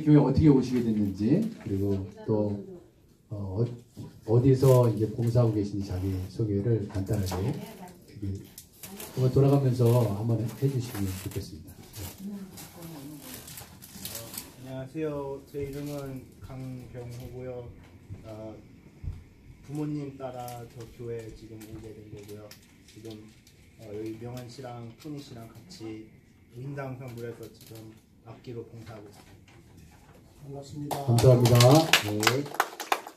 교회 어떻게 오시게 됐는지, 그리고 또 어디서 이제 봉사하고 계신지 자기 소개를 간단하게 한번 돌아가면서 한번 해주시면 좋겠습니다. 안녕하세요. 제 이름은 강병호고요. 부모님 따라 저 교회에 지금 오게 된 거고요. 지금 여기 명한 씨랑 토니 씨랑 같이 인당 성불에서 지금 악기로 봉사하고 있습니다. 반갑습니다. 감사합니다. 네,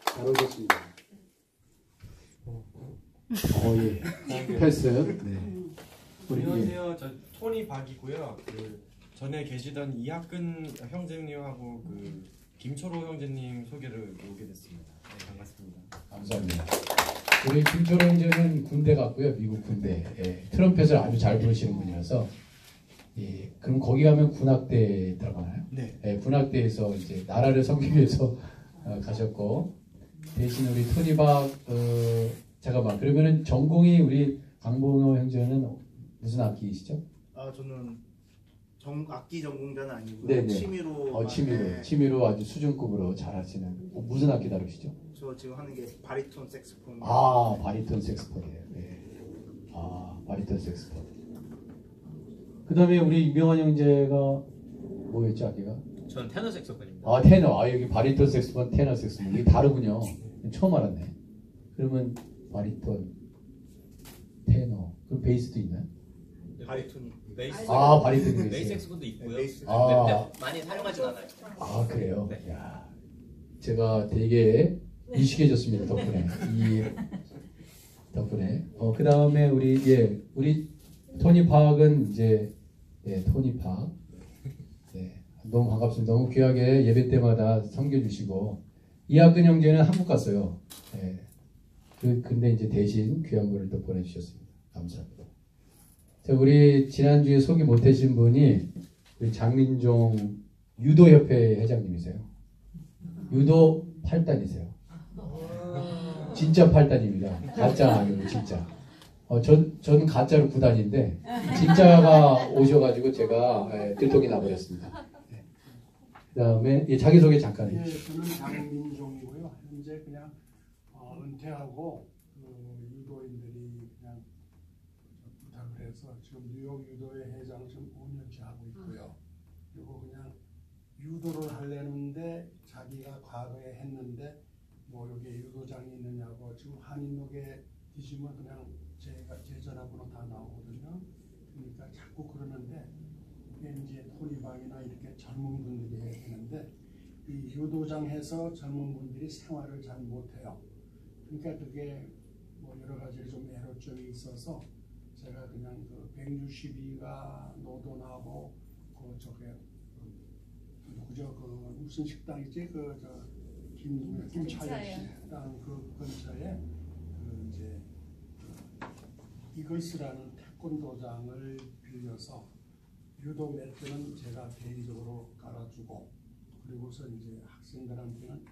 잘 오셨습니다. 예. 패스. 네. 안녕하세요. 저 토니 박이고요. 그 전에 계시던 이학근 형제님하고 그 김초로 형제님 소개를 오게 됐습니다. 네, 반갑습니다. 감사합니다. 우리 김초로 형제는 군대 갔고요. 미국 군대. 예, 트럼펫을 아주 잘 부르시는 분이라서. 예, 그럼 거기 가면 군악대 들어가나요? 네. 예, 군악대에서 이제 나라를 섬기기 위해서 가셨고, 대신 우리 토니박 잠깐만, 그러면은 전공이 우리 강봉호 형제는 무슨 악기이시죠? 저는 악기 전공자는 아니고요. 네네. 취미로. 취미로 아주 수준급으로 잘하시는. 무슨 악기 다루시죠? 저 지금 하는 게 바리톤 색스폰. 바리톤 색스폰이에요. 네. 바리톤 색스폰. 그 다음에 우리 이명환 형제가 뭐였죠, 악기가? 저는 테너 색소폰입니다. 테너. 여기 바리톤 색스폰, 테너 색스폰. 이게 다르군요. 처음 알았네. 그러면 바리톤, 테너. 그럼 베이스도 있나요? 바리톤이. 베이스. 바리톤이 있어요. 베이스 색소폰도 있고요. 베이스. 근데 많이 사용하진 않아요. 그래요? 네. 야, 제가 되게 유식해졌습니다, 덕분에. 덕분에. 그 다음에 우리 토니 박은 이제, 토니 박. 네, 너무 반갑습니다. 너무 귀하게 예배 때마다 섬겨주시고, 이학근 형제는 한국 갔어요. 네. 근데 이제 대신 귀한 분을 또 보내주셨습니다. 감사합니다. 자, 우리 지난주에 소개 못하신 분이 우리 장민종 유도협회 회장님이세요. 유도 8단이세요. 진짜 8단입니다. 가짜 아니고 진짜. 저는 가짜로 9단인데 진짜가 오셔가지고 제가 들통이 나버렸습니다. 네. 그 다음에 자기소개 잠깐 해주세요. 저는 장민종이고요. 현재 그냥 은퇴하고 유도인들이 그냥 부탁을 해서 지금 뉴욕 유도회 회장 좀 5년째 하고 있고요. 그리고 그냥 유도를 하려는데 자기가 과거에 했는데 뭐 여기 유도장이 있느냐고 지금 한인록에 뒤지면 그냥 제 전화번호 다 나오거든요. 그러니까 자꾸 그러는데 이게 이제 토니방이나 이렇게 젊은 분들이 해야 되는데 이 유도장 해서 젊은 분들이 생활을 잘 못해요. 그러니까 그게 뭐 여러 가지 좀 애로점이 있어서 제가 그냥 그 162가 노도나고 저게 누구죠? 무슨 식당이지? 김차엽 식당 그 근처에 이제 이글스라는 태권도장을 빌려서 유도 매트는 제가 개인적으로 깔아주고 그리고서 이제 학생들한테는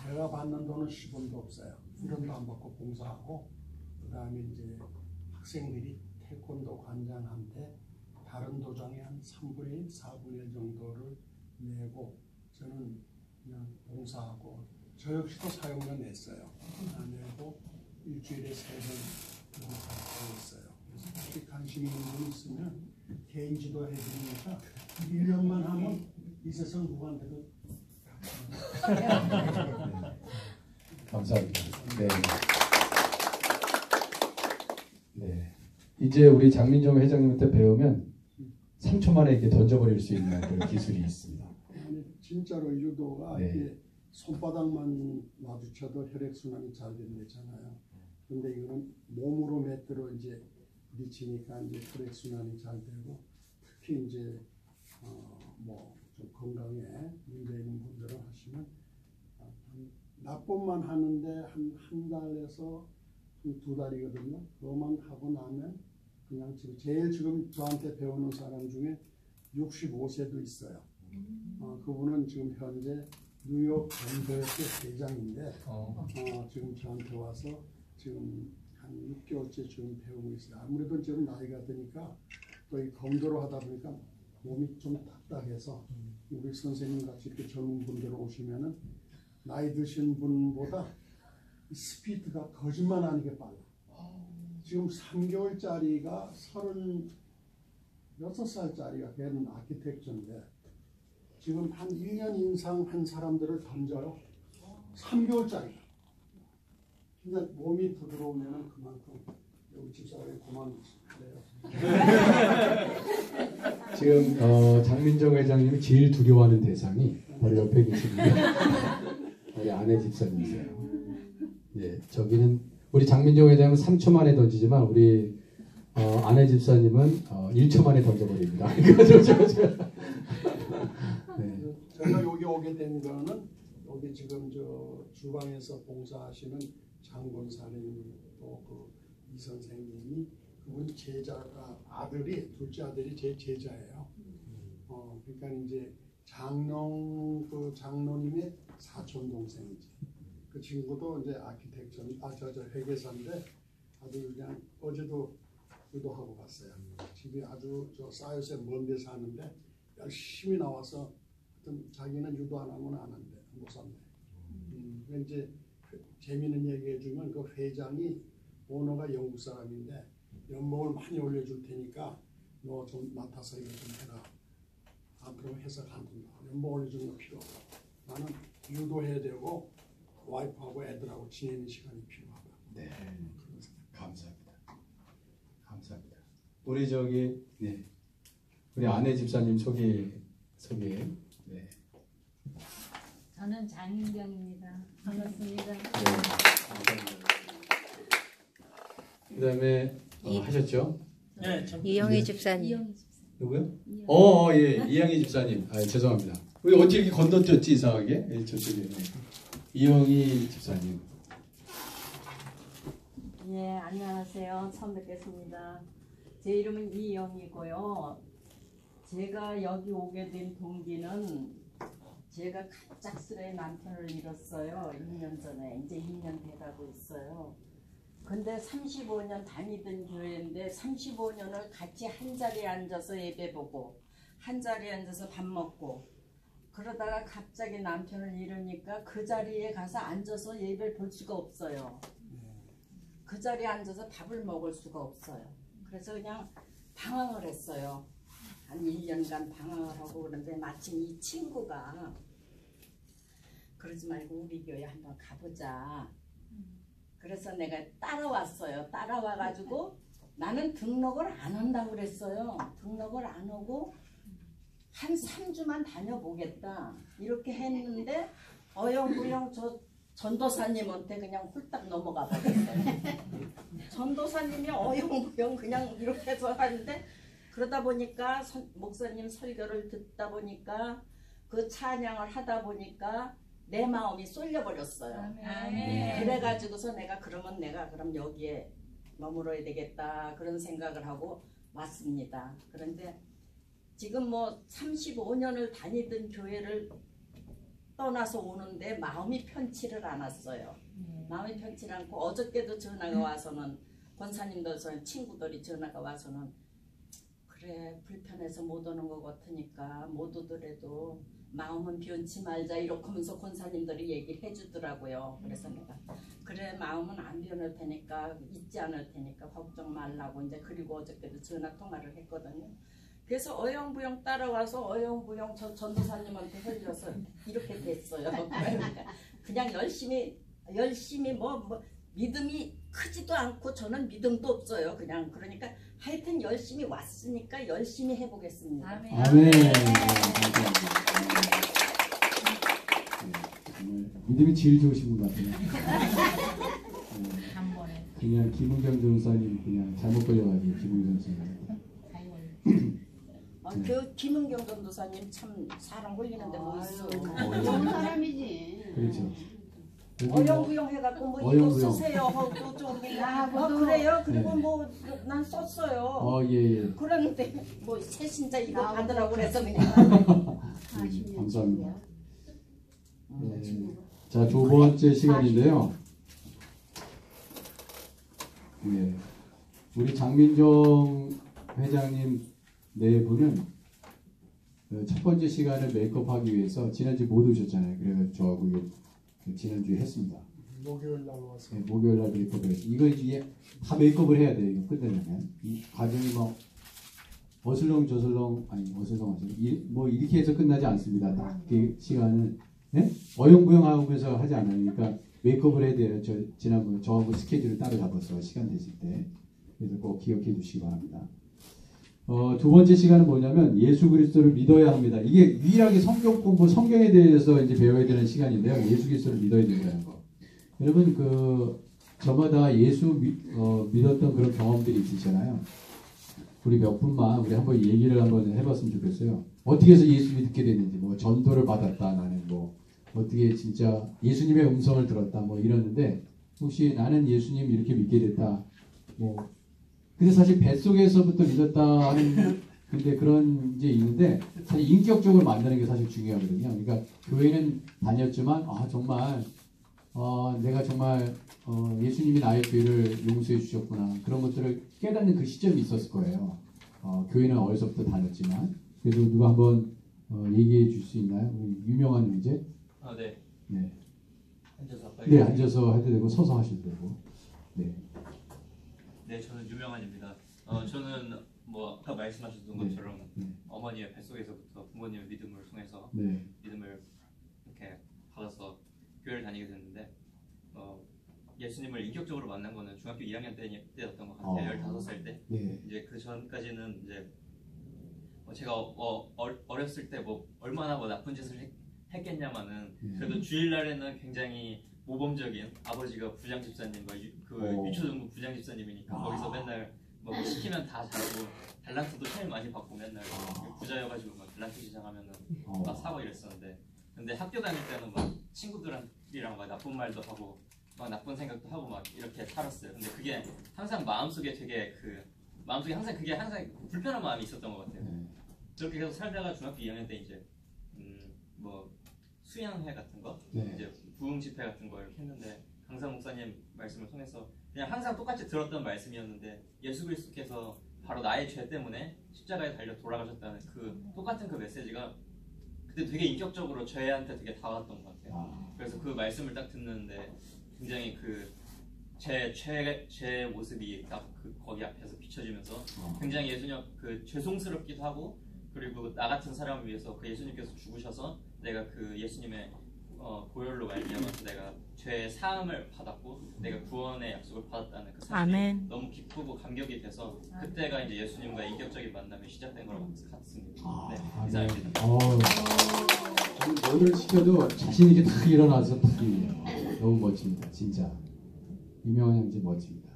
제가 받는 돈은 10원도 없어요. 1원도 안 받고 봉사하고 그 다음에 이제 학생들이 태권도 관장한테 다른 도장의 한 3분의 1, 4분의 1 정도를 내고 저는 그냥 봉사하고 저 역시도 사용료 냈어요. 내고 일주일에 3번 하고 있어요. 그래서 혹시 관심 있는 분 있으면 개인 지도 해주니까 1년만 하면 이 세상 누구한테도 감사합니다. 네. 네. 이제 우리 장민정 회장님한테 배우면 3초 만에 이렇게 던져버릴 수 있는 그런 기술이 있습니다. 아니, 진짜로 유도가 이게 손바닥만 마주쳐도 혈액순환이 잘 된다잖아요. 근데 이거는 몸으로 매트로 이제 부딪히니까 이제 혈액순환이 잘 되고 특히 이제 뭐 좀 건강에 문제 있는 분들은 하시면 납법만 하는데 한 달에서 2달이거든요. 그것만 하고 나면 그냥 지금 저한테 배우는 사람 중에 65세도 있어요. 그분은 지금 현재 뉴욕 밴드의 회장인데 지금 저한테 와서 지금 한 6개월째 지금 배우고 있어요. 아무래도 지금 나이가 드니까 또 이 검도로 하다 보니까 몸이 좀 딱딱해서 우리 선생님 같이 이렇게 젊은 분들 오시면은 나이 드신 분보다 스피드가 거짓말 아니게 빨라. 지금 3개월짜리가 36살짜리가 된 아키텍처인데 지금 한 1년 이상 한 사람들을 던져요. 3개월짜리. 근데 몸이 부드러우면 그만큼 여기 집사람이 고만해요. 지금 장민정 회장님이 제일 두려워하는 대상이 바로 옆에 계시는데 우리 아내 집사님이세요. 예, 저기는 우리 장민정 회장은 3초 만에 던지지만 우리 아내 집사님은 1초 만에 던져버립니다. 네. 제가 여기 오게 된 거는 여기 지금 저 주방에서 봉사하시는 장권사님 또 그 이 선생님이 그분 제자가 둘째 아들이 제 제자예요. 그러니까 이제 장로님의 사촌 동생이지. 그 친구도 이제 아키텍처, 저 회계사인데 아주 그냥 어제도 기도하고 갔어요. 집이 아주 저 사이오스에 먼 데 사는데 열심히 나와서 자기는 유도 안 하면 안 한대, 못 산대. 이제 재미있는 얘기 해주면 그 회장이 오너가 영국 사람인데 연봉을 많이 올려줄 테니까 너 좀 맡아서 이거 좀 해라. 아 그럼 회사 간둔다. 연봉 올려주는 거 필요 없다. 나는 유도해야 되고 와이프하고 애들하고 지내는 시간이 필요하다. 네, 감사합니다. 감사합니다. 우리 저기 네, 우리 아내 집사님 소개. 네. 저는 장인경입니다. 반갑습니다. 네, 감사합니다. 그다음에 하셨죠? 네, 이영희 집사님. 이영희 집사. 누구요? 예, 이영희 집사님. 죄송합니다. 우리 어떻게 이렇게 건너뛰었지 이상하게? 예, 저쪽에. 네. 이영희 집사님. 네, 안녕하세요. 처음 뵙겠습니다. 제 이름은 이영희고요. 제가 여기 오게 된 동기는 제가 갑작스레 남편을 잃었어요. 2년 전에. 이제 2년 돼가고 있어요. 근데 35년 다니던 교회인데 35년을 같이 한 자리에 앉아서 예배 보고 한 자리에 앉아서 밥 먹고 그러다가 갑자기 남편을 잃으니까 그 자리에 가서 앉아서 예배를 볼 수가 없어요. 그 자리에 앉아서 밥을 먹을 수가 없어요. 그래서 그냥 방황을 했어요. 한 1년간 방황을 하고 그런데 마침 이 친구가 그러지 말고 우리 교회 한번 가보자. 그래서 내가 따라왔어요. 따라와가지고 나는 등록을 안 한다고 그랬어요. 등록을 안 하고 한 3주만 다녀보겠다. 이렇게 했는데 어영부영 저 전도사님한테 그냥 홀딱 넘어가 버렸어요. 전도사님이 어영부영 그냥 이렇게 해서 하는데 그러다 보니까 목사님 설교를 듣다 보니까 그 찬양을 하다 보니까 내 마음이 쏠려버렸어요. 그래가지고서 내가 그럼 여기에 머물러야 되겠다 그런 생각을 하고 왔습니다. 그런데 지금 뭐 35년을 다니던 교회를 떠나서 오는데 마음이 편치를 않았어요. 마음이 편치 않고 어저께도 전화가 와서는 권사님들 친구들이 전화가 와서는 그래 불편해서 못 오는 것 같으니까 못 오더라도 마음은 변치 말자 이렇게 하면서 권사님들이 얘기를 해주더라고요. 그래서 내가 그래 마음은 안 변할 테니까 잊지 않을 테니까 걱정 말라고 이제 그리고 어저께도 전화 통화를 했거든요. 그래서 어영부영 따라와서 어영부영 저 전도사님한테 흘려서 이렇게 됐어요. 그러니까 그냥 열심히 뭐 믿음이 크지도 않고 저는 믿음도 없어요. 그냥 그러니까 하여튼 열심히 왔으니까 열심히 해보겠습니다. 아멘. 정말 믿음이 제일 좋으신 분 같아요. 한 번에. 그냥 김은경 전사님 그냥 잘못 걸려가지고 김은경 전사님. 그 김은경 전도사님 참 사람 홀리는데 뭐 있어. 좋은 사람이지. 그렇죠. 어영부영 해갖고 뭐 이거 쓰세요 하고 좀 그래요. 그리고 뭐 난 썼어요. 예. 그런데 뭐 새신자 이거 받으라고 그래서 그냥. 감사합니다. 네. 자, 두 번째 시간인데요. 네. 우리 장민정 회장님 네 분은 첫 번째 시간을 메이크업하기 위해서 지난주 못 오셨잖아요. 그래서 저하고 지난주에 했습니다. 목요일 날 와서 네, 목요일 날 메이크업을 했어요. 이거 이제 다 메이크업을 해야 돼요. 이거 끝내려면 이 과정이 막 어슬렁 뭐 이렇게 해서 끝나지 않습니다. 딱 그 시간은 네? 어영부영하면서 하지 않아요. 그러니까 메이크업을 해야 돼요. 지난번 저하고 스케줄을 따로 잡았어요. 시간 되실 때. 그래서 꼭 기억해 주시기 바랍니다. 두 번째 시간은 뭐냐면 예수 그리스도를 믿어야 합니다. 이게 유일하게 성경 공부, 성경에 대해서 이제 배워야 되는 시간인데요. 예수 그리스도를 믿어야 된다는 거. 여러분 저마다 예수 믿었던 그런 경험들이 있으시잖아요. 우리 몇 분만 우리 한번 얘기를 한번 해봤으면 좋겠어요. 어떻게 해서 예수 믿게 됐는지, 뭐 전도를 받았다, 나는 뭐 어떻게 진짜 예수님의 음성을 들었다, 뭐 이러는데 혹시 나는 예수님 이렇게 믿게 됐다, 뭐 근데 사실 뱃속에서부터 믿었다 하는 근데 그런 이제 있는데 사실 인격적으로 만나는 게 사실 중요하거든요. 그러니까 교회는 다녔지만 정말 내가 정말 예수님이 나의 죄를 용서해 주셨구나, 그런 것들을 깨닫는 그 시점이 있었을 거예요. 교회는 어려서부터 다녔지만. 그래서 누가 한번 얘기해 줄 수 있나요? 유명한 형제? 네. 네. 앉아서 아까 네, 앉아서 해도 되고 서서 하셔도 되고. 네. 네, 저는 유명한입니다. 저는 뭐 아까 말씀하셨던 네. 것처럼 네. 어머니의 뱃속에서부터 부모님의 믿음을 통해서 네. 믿음을 이렇게 받아서 교회를 다니게 됐는데 예수님을 인격적으로 만난 거는 중학교 2학년 때였던 것 같아요. 15살 때. 네. 이제 그 전까지는 이제 제가 어렸을 때 뭐 얼마나 뭐 나쁜 짓을 했겠냐마는 그래도 주일날에는 굉장히 모범적인, 아버지가 부장집사님, 유초등부 부장집사님이니까 거기서 맨날 뭐 시키면 다 잘하고 달란트도 제일 많이 받고 맨날 부자여가지고 막 달란트 시장하면은 막 사고 이랬었는데, 근데 학교 다닐 때는 막 친구들이랑 막 나쁜 말도 하고 막 나쁜 생각도 하고 막 이렇게 살았어요. 근데 그게 항상 마음속에 되게 항상 그게 항상 불편한 마음이 있었던 것 같아요. 그렇게 계속 살다가 중학교 2학년 때 이제 뭐 수양회 같은 거, 이제 부흥 집회 같은 거 이렇게 했는데 강상 목사님 말씀을 통해서 그냥 항상 똑같이 들었던 말씀이었는데 예수 그리스도께서 바로 나의 죄 때문에 십자가에 달려 돌아가셨다는 그 똑같은 그 메시지가 그때 되게 인격적으로 저희한테 되게 다가왔던 것 같아요. 그래서 그 말씀을 딱 듣는데 굉장히 제 모습이 딱 거기 앞에서 비춰지면서 굉장히 예수님 죄송스럽기도 하고, 그리고 나 같은 사람을 위해서 그 예수님께서 죽으셔서 내가 그 예수님의 보혈로 말미암아서 내가 죄의 사함을 받았고 내가 구원의 약속을 받았다는 그 사실이 아멘. 너무 기쁘고 감격이 돼서 그때가 이제 예수님과 인격적인 만남이 시작된 것 같습니다. 네, 이상입니다. 뭐를 시켜도 자신 있게 탁 일어나서 탁 얘기해요. 너무 멋집니다. 진짜 유명한 형제 멋집니다.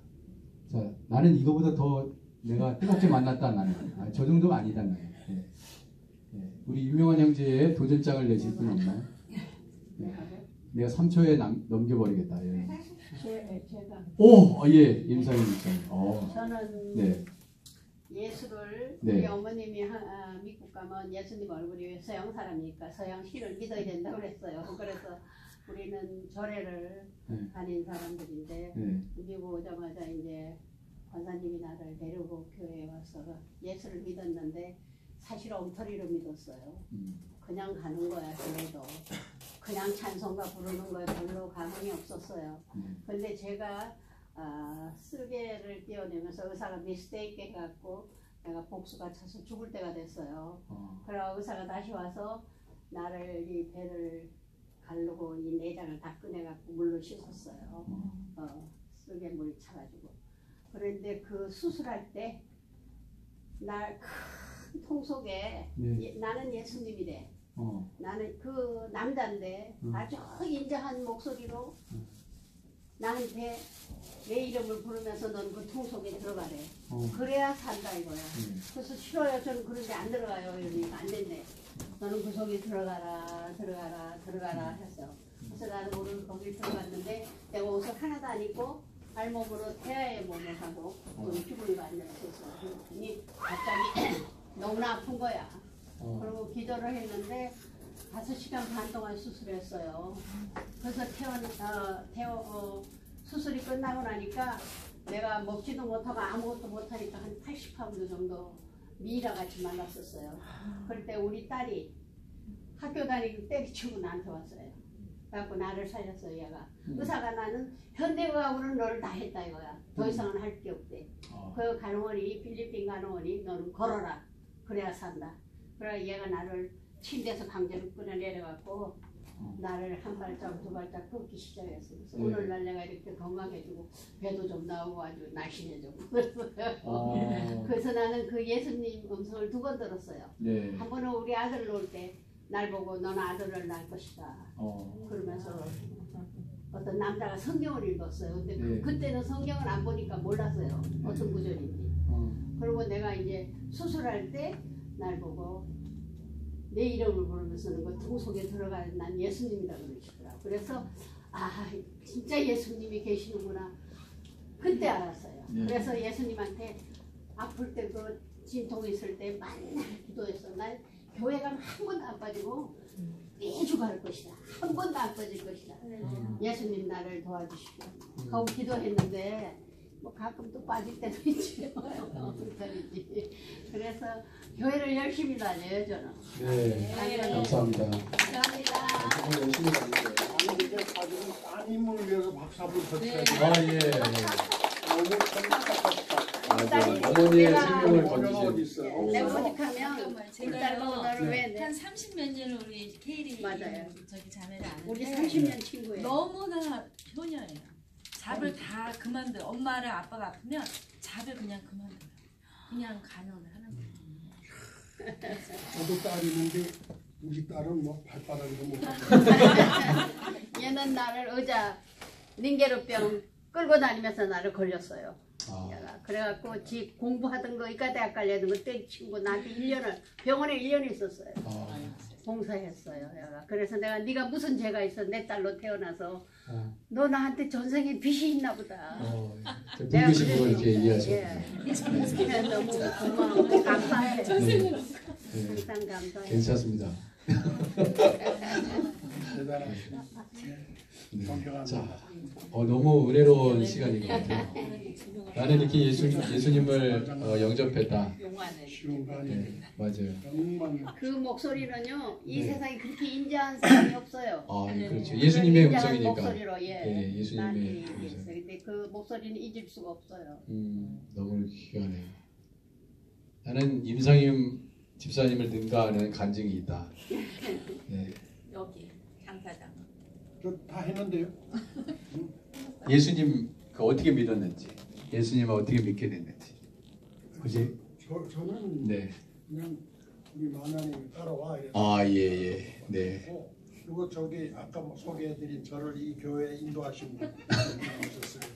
자, 나는 이거보다 더 내가 뜨겁게 만났다. 나는 저 정도가 아니다. 나는. 네. 네. 우리 유명한 형제의 도전장을 내실 분 없나요? 네. 내가 3초에 넘겨버리겠다. 예. 제가 예, 임상희 목사님. 저는 네. 예수를 네. 우리 어머님이 미국 가면 예수님 얼굴이 서양 사람이니까 서양 신을 믿어야 된다고 그랬어요. 그래서 우리는 절에를 다닌 사람들인데 미국 오자마자 이제 권사님이 나를 데리고 교회에 와서 예수를 믿었는데 사실 엉터리로 믿었어요. 그냥 가는 거야. 교회도 그냥 찬송가 부르는 거에 별로 감흥이 없었어요. 근데 제가 쓸개를 떼어내면서 의사가 미스테이크 해갖고 내가 복수가 차서 죽을 때가 됐어요. 그러고 의사가 다시 와서 나를 이 배를 가르고 이 내장을 다 꺼내갖고 물로 씻었어요. 쓸개 물이 차가지고. 그런데 그 수술할 때 날 큰 통 속에 나는 예수님이래. 나는 그 남자인데 아주 인자한 목소리로 나한테 내 이름을 부르면서 너는 그 통 속에 들어가래. 그래야 산다 이거야. 그래서 싫어요. 저는 그런데 안 들어가요. 이러니까 안 된대. 너는 그 속에 들어가라 했어. 그래서 나는 오늘 거기 들어갔는데 내가 옷을 하나도 안 입고 발목으로 태아의 몸을 하고 죽을 앉아있었어. 그랬더니 갑자기 너무나 아픈 거야. 그리고 기도를 했는데 5시간 반 동안 수술했어요. 그래서 수술이 끝나고 나니까 내가 먹지도 못하고 아무것도 못하니까 한 80파운드 정도 미이랑 같이 만났었어요. 그럴 때 우리 딸이 학교 다니고 때리치고 나한테 왔어요. 그래갖고 나를 살렸어요. 얘가 의사가 나는 현대의학으로는 너를 다 했다 이거야. 더 이상은 할 게 없대. 그 간호원이 필리핀 간호원이 너는 걸어라. 그래야 산다. 그래 얘가 나를 침대에서 강제로 끌어내려갖고 나를 한 발짝 두 발짝 끊기 시작했어. 그래서 오늘날 내가 이렇게 건강해지고 배도 좀 나오고 아주 날씬해지고 그랬어요. 그래서 나는 그 예수님 음성을 2번 들었어요. 네. 한 번은 우리 아들 놓을 때 날 보고 너는 아들을 낳을 것이다. 그러면서 어떤 남자가 성경을 읽었어요. 근데 네. 그때는 성경을 안 보니까 몰랐어요. 어떤 구절인지. 그리고 내가 이제 수술할 때 날 보고 내 이름을 부르면서는 그 등 속에 들어가는 난 예수님이다 그러시더라고요. 그래서 아 진짜 예수님이 계시는구나 그때 알았어요. 네. 그래서 예수님한테 아플 때 그 진통 있을 때 맨날 기도했어. 난 교회 가면 한 번도 안 빠지고 매주 갈 것이다. 한 번도 안 빠질 것이다. 예수님 나를 도와주시고 하고 기도했는데 뭐 가끔 또 빠질 때도 있지. 그래서 교회를 열심히 다녀요 저는. 네. 감사합니다. 감사합니다. 정말 열심히 다니세요. 아니 이제 가족은 따님을 위해서 박수 한번 쳐주세요. 예. 너무 천박하다. 맞아. 어머니의 생명을 어머니가 어디 건지신. 있어요? 내가 오직하면 잠깐만, 우리 딸 제가요 보고 너를 왜 한 30몇 년을 우리 케이리 맞아요. 저기 자매를 아는데 우리 30년 친구예요. 너무나 효녀예요. 잡을 다 그만둬. 엄마랑 아빠가 아프면 잡을 그냥 그만둬요. 그냥 간호를 하는 거예요. 저도 딸이 있는데 우리 딸은 뭐 발바닥에도 못 얘는 나를 의자 링게르병 끌고 다니면서 나를 걸렸어요. 얘가. 그래갖고 지 공부하던 거 이과대학 가려는 거 때리치고 나한테 1년을 병원에 1년 있었어요. 봉사했어요. 얘가. 그래서 내가 네가 무슨 죄가 있어 내 딸로 태어나서 너 나한테 전생에 빚이 있나 보다. 분기식으로 이렇게 이해하셨군요. 예. 너무 고마워 감사해. 항상 감사해. 괜찮습니다. 대단하시네. 네. 자, 너무 은혜로운 시간인 것 같아요. 나는 이렇게 예수님을 영접했다. 쉬운 거 네, 아니에요. 맞아요. 정말 그 목소리는요 이 네. 세상에 그렇게 인자한 사람이 없어요. 아, 그렇죠. 예수님의 인자한 음성이니까. 목소리로 예. 네, 예수님의 나한테 음성. 얘기했어요. 근데 그 목소리는 잊을 수가 없어요. 너무 귀하네요. 나는 임상임 집사님을 능가하는 간증이 있다. 네. 여기 장사장. 저 다 했는데요. 예수님 어떻게 믿었는지, 예수님을 어떻게 믿게 됐는지. 그지? 저는 네. 그냥 우리 마나님 따라와 이래서 아, 예. 네. 그리고 저기 아까 소개해드린 저를 이 교회에 인도하신 분 오셨어요.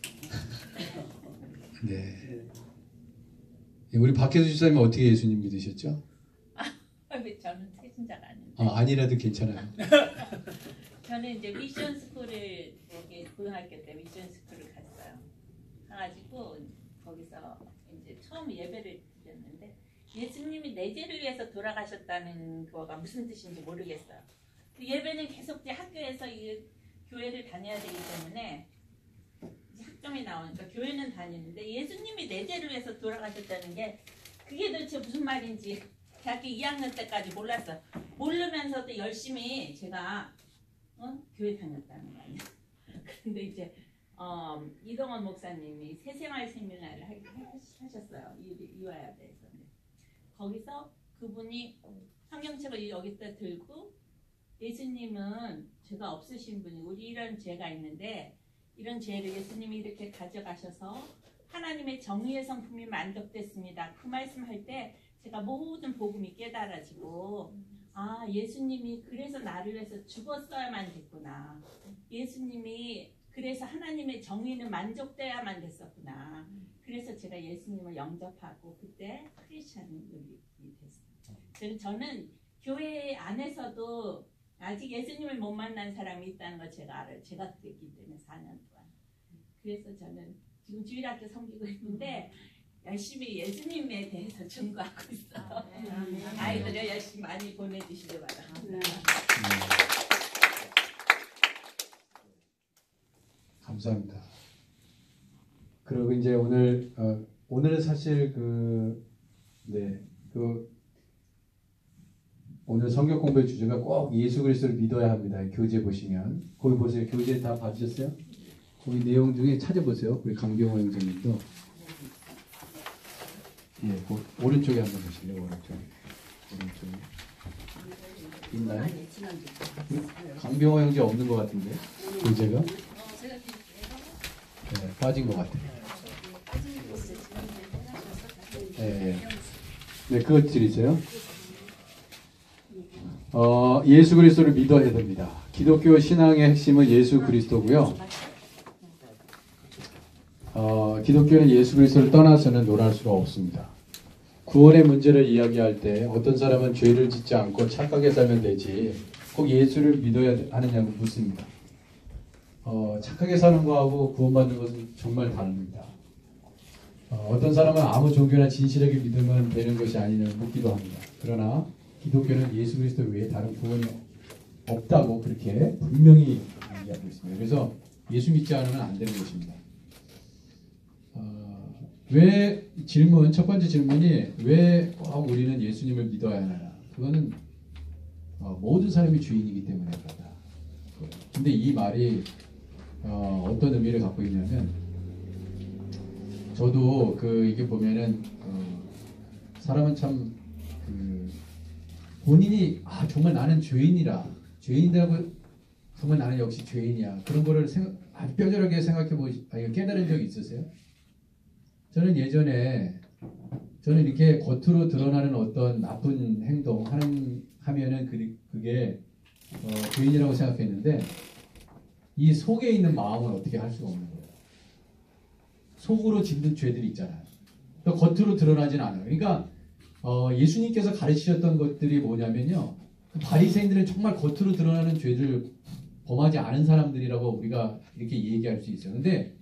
네. 우리 박혜수 집사님 어떻게 예수님 믿으셨죠? 저는 태신자가 아닌데. 아니라도 괜찮아요. 저는 이제 미션 스쿨을 여기 고등학교 때 미션 스쿨을 갔어요. 가가지고 거기서 이제 처음 예배를 드렸는데 예수님이 내 죄를 위해서 돌아가셨다는 거가 무슨 뜻인지 모르겠어요. 그 예배는 계속 이제 학교에서 이 교회를 다녀야 되기 때문에 이제 학점이 나오니까 교회는 다니는데 예수님이 내 죄를 위해서 돌아가셨다는 게 그게 도대체 무슨 말인지 대학교 2학년 때까지 몰랐어요. 모르면서도 열심히 제가 교회 다녔다는 거 아니야. 근데 이제 이동원 목사님이 새생활 세미나를 하셨어요. 이화야대에서. 거기서 그분이 성경책을 여기다 들고 예수님은 죄가 없으신 분이고 우리 이런 죄가 있는데 이런 죄를 예수님이 이렇게 가져가셔서 하나님의 정의의 성품이 만족됐습니다. 그 말씀할 때 제가 모든 복음이 깨달아지고 아 예수님이 그래서 나를 위해서 죽었어야만 됐구나. 예수님이 그래서 하나님의 정의는 만족돼야만 됐었구나. 그래서 제가 예수님을 영접하고 그때 크리스찬이 됐어요. 저는 교회 안에서도 아직 예수님을 못 만난 사람이 있다는 걸 제가 알아요. 제가 그랬기 때문에 4년 동안. 그래서 저는 지금 주일학교 섬기고 있는데 열심히 예수님에 대해서 증거하고 있어요. 아이들을 열심히 많이 보내주시기 바랍니다. 감사합니다. 그리고 이제 오늘은 사실 오늘 성경 공부의 주제가 꼭 예수 그리스도를 믿어야 합니다. 교재 보시면 거기 보세요. 교재 다 봐주셨어요? 거기 내용 중에 찾아보세요. 우리 강병호 형제님도 그 오른쪽에 한번 보실래요? 오른쪽 있나요? 강병호 형제 없는 것 같은데 교재가 빠진 것 같아요. 그것 드리세요. 예수 그리스도를 믿어야 됩니다. 기독교 신앙의 핵심은 예수 그리스도고요. 기독교는 예수 그리스도를 떠나서는 논할 수가 없습니다. 구원의 문제를 이야기할 때 어떤 사람은 죄를 짓지 않고 착하게 살면 되지 꼭 예수를 믿어야 하느냐고 묻습니다. 착하게 사는 거하고 구원받는 것은 정말 다릅니다. 어떤 사람은 아무 종교나 진실하게 믿으면 되는 것이 아니냐고 묻기도 합니다. 그러나 기독교는 예수 그리스도 외에 다른 구원이 없다고 그렇게 분명히 이야기하고 있습니다. 그래서 예수 믿지 않으면 안 되는 것입니다. 첫 번째 질문이 왜 꼭 우리는 예수님을 믿어야 하나? 그거는 모든 사람이 주인이기 때문에 그렇다. 근데 이 말이 어떤 의미를 갖고 있냐면 저도 이게 보면은 사람은 참 본인이 정말 나는 죄인이라고 정말 나는 역시 죄인이야 그런 거를 아주 뼈저하게 생각해 깨달은 적이 있으세요? 저는 예전에 이렇게 겉으로 드러나는 어떤 나쁜 행동 하면은 그게 죄인이라고 생각했는데 이 속에 있는 마음은 어떻게 할 수가 없는 거예요. 속으로 짓는 죄들이 있잖아요. 겉으로 드러나진 않아요. 그러니까 예수님께서 가르치셨던 것들이 뭐냐면요. 바리새인들은 정말 겉으로 드러나는 죄를 범하지 않은 사람들이라고 우리가 이렇게 얘기할 수 있어요. 근데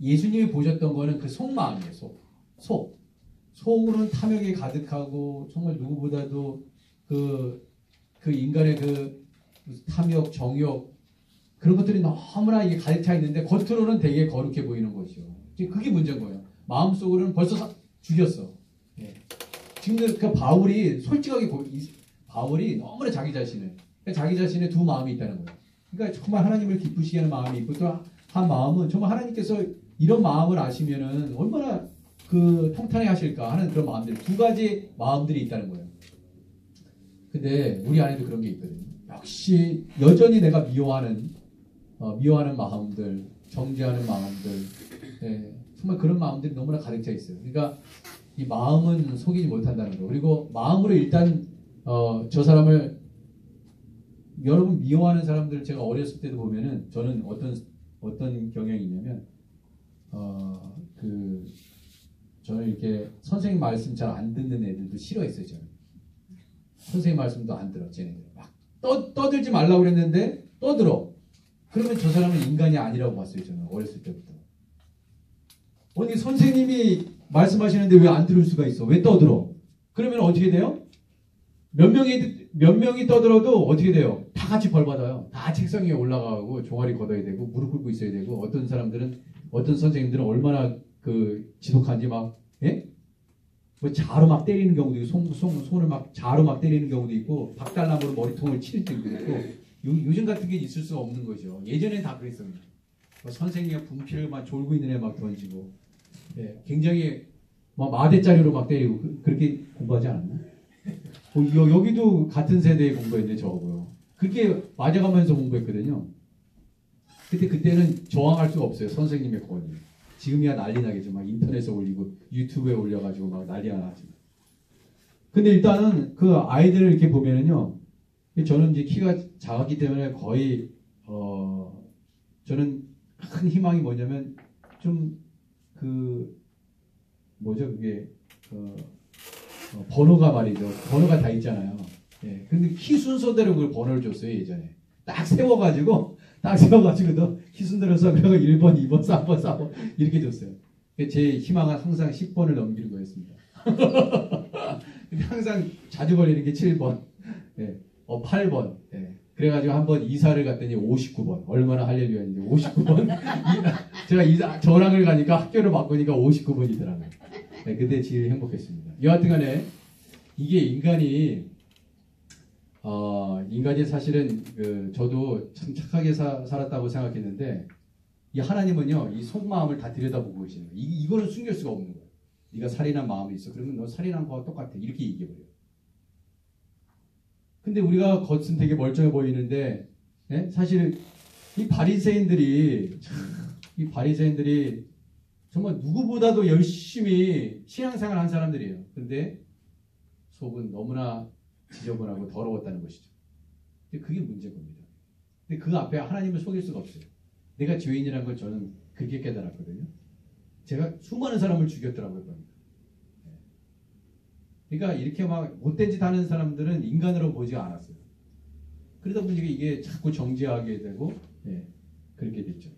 예수님이 보셨던 거는 그 속마음이에요. 속으로는 탐욕이 가득하고 정말 누구보다도 그 인간의 그 탐욕, 정욕 그런 것들이 너무나 이게 가득 차 있는데 겉으로는 되게 거룩해 보이는 것이죠. 그게 문제인 거예요. 마음속으로는 벌써 죽였어. 지금 그 바울이 솔직하게 바울이 너무나 자기 자신의 두 마음이 있다는 거예요. 그러니까 정말 하나님을 기쁘시게 하는 마음이 있고 또 한 마음은 정말 하나님께서 이런 마음을 아시면은 얼마나 통탄해 하실까 하는 그런 마음들 두 가지 마음들이 있다는 거예요. 근데 우리 안에도 그런 게 있거든요. 역시 여전히 내가 미워하는 마음들, 정죄하는 마음들, 정말 그런 마음들이 너무나 가득 차 있어요. 그러니까 이 마음은 속이지 못한다는 거. 그리고 마음으로 일단 저 사람을 여러분 미워하는 사람들 제가 어렸을 때도 보면은 저는 어떤 경향이 있냐면 저는 이렇게 선생님 말씀 잘 안 듣는 애들도 싫어했어요. 저는 선생님 말씀도 안 들어. 쟤네들 막 떠들지 말라고 그랬는데 떠들어. 그러면 저 사람은 인간이 아니라고 봤어요. 저는 어렸을 때부터. 아니 선생님이 말씀하시는데 왜 안 들을 수가 있어? 왜 떠들어? 그러면 어떻게 돼요? 몇 명이 떠들어도 어떻게 돼요? 다 같이 벌 받아요. 다 책상 위에 올라가고 종아리 걷어야 되고 무릎 꿇고 있어야 되고 어떤 선생님들은 얼마나 지독한지 막 뭐 자로 막 때리는 경우도 있고 손을 막 자로 막 때리는 경우도 있고 박달나무로 머리통을 치는 경우도 있고 요즘 같은 게 있을 수가 없는 거죠. 예전엔 다 그랬습니다. 선생님이 분필을 막 졸고 있는 애 막 던지고 굉장히 막 마대짜리로 막 때리고 그렇게 공부하지 않았나? 여기도 같은 세대에 공부했는데 저하고요. 그렇게 맞아가면서 공부했거든요. 그때는 저항할 수가 없어요. 선생님의 권위. 지금이야 난리 나겠죠. 막 인터넷에 올리고 유튜브에 올려가지고 막 난리가 나죠. 근데 일단은 그 아이들을 이렇게 보면은요. 저는 이제 키가 작았기 때문에 거의 저는 큰 희망이 뭐냐면 좀 번호가 말이죠. 번호가 다 있잖아요. 근데 키 순서대로 그걸 번호를 줬어요. 예전에 딱 세워가지고 너 키 순서대로 써. 그리고 1번, 2번, 3번, 4번 이렇게 줬어요. 제 희망은 항상 10번을 넘기는 거였습니다. 근데 항상 자주 걸리는 게 7번, 8번. 그래가지고 한번 이사를 갔더니 59번. 얼마나 할렐루야인지 59번. 제가 전학을 가니까 학교를 바꾸니까 59번이더라고요. 그때 제일 행복했습니다. 여하튼간에 이게 인간이 사실은 저도 참 착하게 살았다고 생각했는데 이 하나님은요 이 속마음을 다 들여다보고 계시는 거예요. 이거는 숨길 수가 없는 거예요. 네가 살인한 마음이 있어. 그러면 너 살인한 거와 똑같아. 이렇게 얘기해버려요. 근데 우리가 겉은 되게 멀쩡해 보이는데 사실 이 바리새인들이 정말 누구보다도 열심히 신앙생활 한 사람들이에요. 근데 속은 너무나 지저분하고 더러웠다는 것이죠. 근데 그게 문제인 겁니다. 근데 그 앞에 하나님을 속일 수가 없어요. 내가 죄인이라는 걸 저는 그렇게 깨달았거든요. 제가 수많은 사람을 죽였더라고요. 그러니까 이렇게 막 못된 짓 하는 사람들은 인간으로 보지 않았어요. 그러다 보니까 이게 자꾸 정죄하게 되고 그렇게 됐죠.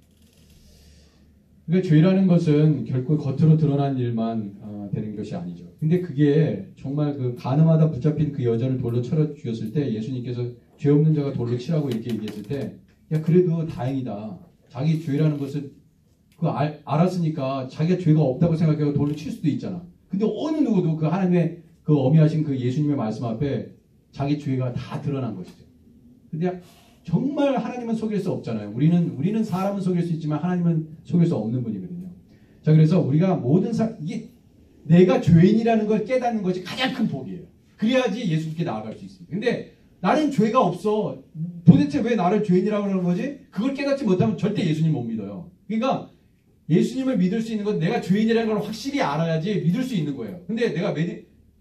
그러니까 죄라는 것은 결코 겉으로 드러난 일만 되는 것이 아니죠. 근데 그게 정말 그 가늠하다 붙잡힌 그 여자를 돌로 쳐서 죽였을 때 예수님께서 죄 없는 자가 돌로 치라고 이렇게 얘기했을 때 야 그래도 다행이다. 자기 죄라는 것을 알았으니까 자기가 죄가 없다고 생각하고 돌로 칠 수도 있잖아. 근데 어느 누구도 그 하나님의 그 어미하신 그 예수님의 말씀 앞에 자기 죄가 다 드러난 것이죠. 근데 정말 하나님은 속일 수 없잖아요. 우리는 사람은 속일 수 있지만 하나님은 속일 수 없는 분이거든요. 자, 그래서 우리가 이게 내가 죄인이라는 걸 깨닫는 것이 가장 큰 복이에요. 그래야지 예수님께 나아갈 수 있습니다. 근데 나는 죄가 없어. 도대체 왜 나를 죄인이라고 그러는 거지? 그걸 깨닫지 못하면 절대 예수님 못 믿어요. 그러니까 예수님을 믿을 수 있는 건 내가 죄인이라는 걸 확실히 알아야지 믿을 수 있는 거예요. 근데 내가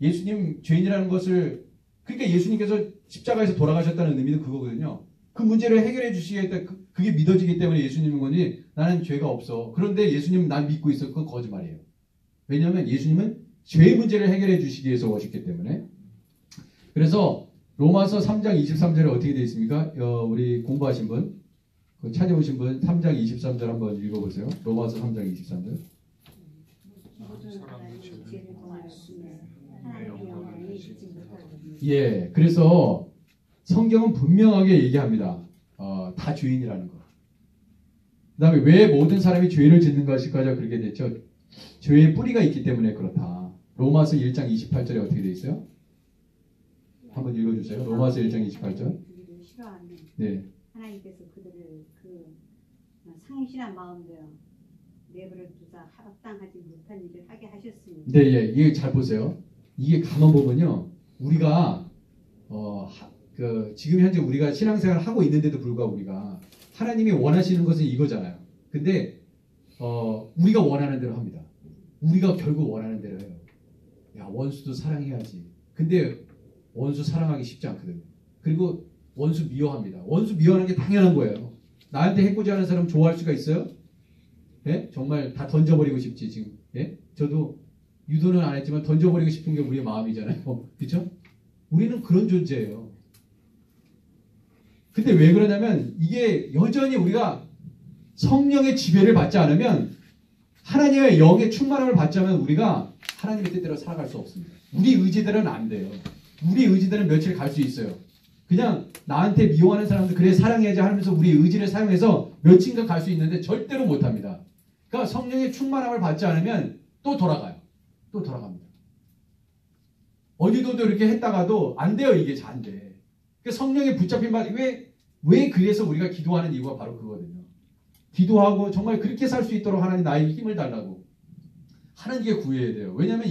예수님 죄인이라는 것을 그러니까 예수님께서 십자가에서 돌아가셨다는 의미는 그거거든요. 그 문제를 해결해 주시겠다. 그게 믿어지기 때문에 예수님인 거지 나는 죄가 없어. 그런데 예수님은 난 믿고 있어. 그건 거짓말이에요. 왜냐하면 예수님은 죄의 문제를 해결해 주시기 위해서 오셨기 때문에. 그래서 로마서 3장 23절에 어떻게 되어 있습니까? 우리 공부하신 분, 찾아오신 분 3장 23절 한번 읽어보세요. 로마서 3장 23절. 예, 그래서 성경은 분명하게 얘기합니다. 다 죄인이라는 거. 그 다음에 왜 모든 사람이 죄를 짓는 것일까지 그렇게 됐죠? 죄의 뿌리가 있기 때문에 그렇다. 로마서 1장 28절에 어떻게 되어 있어요? 한번 읽어주세요. 로마서 1장 28절. 네. 하나님께서 그들을 그 상실한 마음대로 내버려 두사 합당하지 못한 일을 하게 하셨습니다. 네, 예, 이게 잘 보세요. 이게 가만 보면요, 우리가 지금 현재 우리가 신앙생활을 하고 있는데도 불구하고 우리가 하나님이 원하시는 것은 이거잖아요. 근데 우리가 원하는 대로 합니다. 우리가 결국 원하는 대로 해요. 야, 원수도 사랑해야지. 근데 원수 사랑하기 쉽지 않거든요. 그리고 원수 미워합니다. 원수 미워하는 게 당연한 거예요. 나한테 해코지하는 사람 좋아할 수가 있어요? 예? 정말 다 던져버리고 싶지 지금. 예? 저도 유도는 안 했지만 던져버리고 싶은 게 우리의 마음이잖아요. 그렇죠? 우리는 그런 존재예요. 근데 왜 그러냐면 이게 여전히 우리가 성령의 지배를 받지 않으면 하나님의 영의 충만함을 받지 않으면 우리가 하나님의 뜻대로 살아갈 수 없습니다. 우리 의지대로는 안 돼요. 우리 의지대로는 며칠 갈 수 있어요. 그냥 나한테 미워하는 사람들 그래 사랑해야지 하면서 우리 의지를 사용해서 며칠간 갈 수 있는데 절대로 못합니다. 그러니까 성령의 충만함을 받지 않으면 또 돌아가요. 또 돌아갑니다. 어디도 이렇게 했다가도 안 돼요. 이게 잘 안 돼. 그러니까 성령에 붙잡힌 바 왜 그래서 우리가 기도하는 이유가 바로 그거거든요. 기도하고 정말 그렇게 살 수 있도록 하나님 나에게 힘을 달라고 하나님께 구해야 돼요. 왜냐하면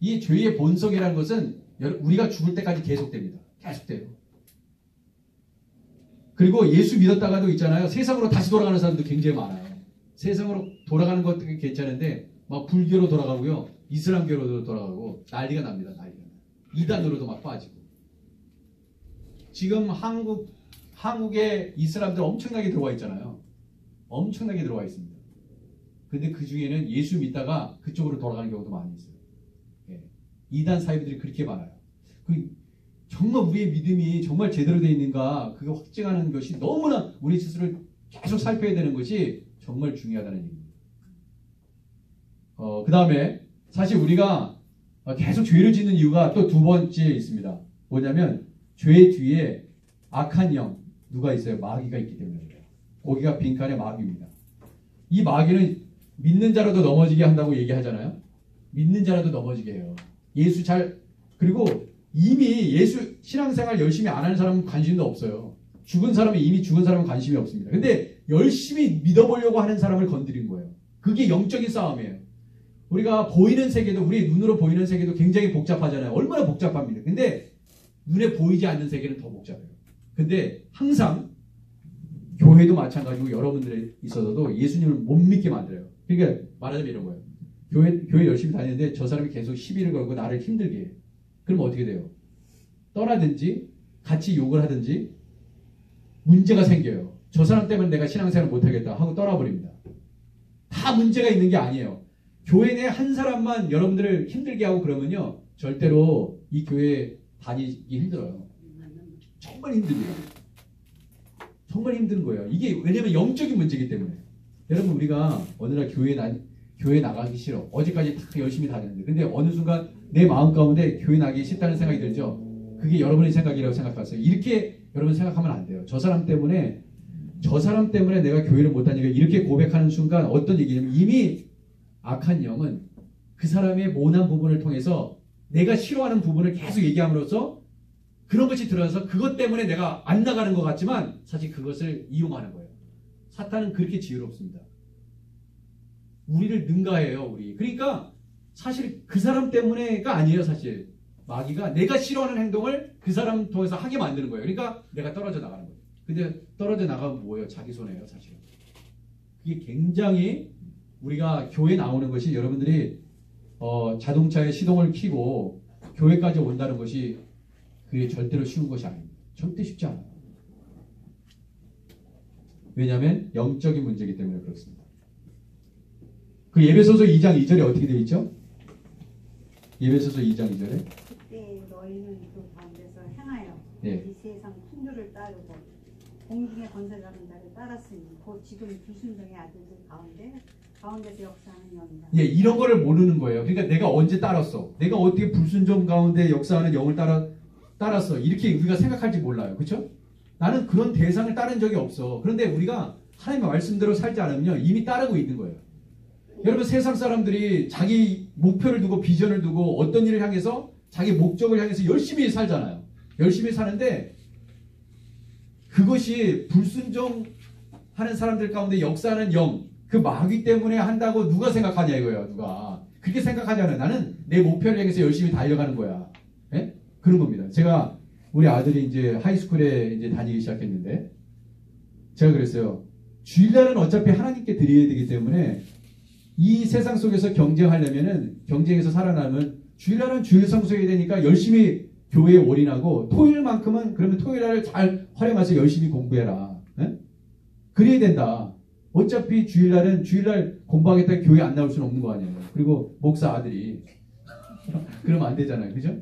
이 죄의 본성이라는 것은 우리가 죽을 때까지 계속됩니다. 계속돼요. 그리고 예수 믿었다가도 있잖아요. 세상으로 다시 돌아가는 사람도 굉장히 많아요. 세상으로 돌아가는 것도 괜찮은데 막 불교로 돌아가고요. 이슬람교로도 돌아가고 난리가 납니다. 난리가. 이단으로도 막 빠지고. 지금 한국에 이슬람들 엄청나게 들어와 있잖아요. 엄청나게 들어와 있습니다. 근데 그 중에는 예수 믿다가 그쪽으로 돌아가는 경우도 많이 있어요. 예. 이단 사이비들이 그렇게 많아요. 정말 우리의 믿음이 정말 제대로 되어 있는가 그거 확증하는 것이 너무나 우리 스스로를 계속 살펴야 되는 것이 정말 중요하다는 얘기입니다. 그 다음에 사실 우리가 계속 죄를 짓는 이유가 또 두 번째 있습니다. 뭐냐면 죄 뒤에 악한 영 누가 있어요? 마귀가 있기 때문에 그래요. 고기가 빈칸의 마귀입니다. 이 마귀는 믿는 자라도 넘어지게 한다고 얘기하잖아요. 믿는 자라도 넘어지게 해요. 예수 잘 그리고 이미 예수 신앙생활 열심히 안 하는 사람은 관심도 없어요. 죽은 사람이 이미 죽은 사람은 관심이 없습니다. 근데 열심히 믿어보려고 하는 사람을 건드린 거예요. 그게 영적인 싸움이에요. 우리가 보이는 세계도 우리 눈으로 보이는 세계도 굉장히 복잡하잖아요. 얼마나 복잡합니다. 근데 눈에 보이지 않는 세계는 더 복잡해요. 근데 항상 교회도 마찬가지고 여러분들에 있어서도 예수님을 못 믿게 만들어요. 그러니까 말하자면 이런 거예요. 교회 열심히 다니는데 저 사람이 계속 시비를 걸고 나를 힘들게 해요. 그러면 어떻게 돼요? 떠나든지 같이 욕을 하든지 문제가 생겨요. 저 사람 때문에 내가 신앙생활을 못하겠다 하고 떠나버립니다. 다 문제가 있는 게 아니에요. 교회 내 한 사람만 여러분들을 힘들게 하고 그러면요. 절대로 이 교회 다니기 힘들어요. 정말 힘듭니다. 정말 힘든 거예요. 이게 왜냐면 영적인 문제이기 때문에. 여러분 우리가 어느 날 교회 나가기 싫어. 어제까지 다 열심히 다녔는데 근데 어느 순간 내 마음 가운데 교회 나가기 싫다는 생각이 들죠. 그게 여러분의 생각이라고 생각하세요. 이렇게 여러분 생각하면 안 돼요. 저 사람 때문에 내가 교회를 못 다니고 이렇게 고백하는 순간 어떤 얘기냐면 이미 악한 영은 그 사람의 모난 부분을 통해서 내가 싫어하는 부분을 계속 얘기함으로써 그런 것이 들어서 그것 때문에 내가 안 나가는 것 같지만 사실 그것을 이용하는 거예요. 사탄은 그렇게 지혜롭습니다. 우리를 능가해요. 우리. 그러니까 사실 그 사람 때문에가 아니에요. 사실 마귀가 내가 싫어하는 행동을 그 사람 통해서 하게 만드는 거예요. 그러니까 내가 떨어져 나가는 거예요. 근데 떨어져 나가면 뭐예요? 자기 손해예요. 사실은. 그게 굉장히 우리가 교회 나오는 것이 여러분들이 자동차에 시동을 켜고 교회까지 온다는 것이 그게 절대로 쉬운 것이 아닙니다. 절대 쉽지 않아요. 왜냐하면 영적인 문제이기 때문에 그렇습니다. 그 예배소서 2장 2절에 어떻게 되어 있죠? 예배소서 2장 2절에 그때 너희는 그 가운데서 행하여 예. 이 세상 풍조를 따르고 공중의 권세자는 자를 따랐으니 곧 지금 불순종의 아들들 가운데서 역사하는 영이다. 예, 이런 거를 모르는 거예요. 그러니까 내가 언제 따랐어? 내가 어떻게 불순종 가운데 역사하는 영을 따랐어? 이렇게 우리가 생각할지 몰라요. 그렇죠? 나는 그런 대상을 따른 적이 없어. 그런데 우리가 하나님의 말씀대로 살지 않으면요. 이미 따르고 있는 거예요. 여러분 세상 사람들이 자기 목표를 두고 비전을 두고 어떤 일을 향해서 자기 목적을 향해서 열심히 살잖아요. 열심히 사는데 그것이 불순종하는 사람들 가운데 역사하는 영, 그 마귀 때문에 한다고 누가 생각하냐 이거예요. 누가. 그렇게 생각하잖아요. 나는 내 목표를 향해서 열심히 달려가는 거야. 예? 그런 겁니다. 제가 우리 아들이 이제 하이스쿨에 이제 다니기 시작했는데 제가 그랬어요. 주일날은 어차피 하나님께 드려야 되기 때문에 이 세상 속에서 경쟁하려면은 경쟁에서 살아나면 주일날은 주일 성수해야 되니까 열심히 교회에 올인하고 토요일만큼은 그러면 토요일날을 잘 활용해서 열심히 공부해라. 네? 그래야 된다. 어차피 주일날은 주일날 공부하겠다고 교회 안 나올 수는 없는 거 아니에요. 그리고 목사 아들이 그러면 안 되잖아요. 그죠?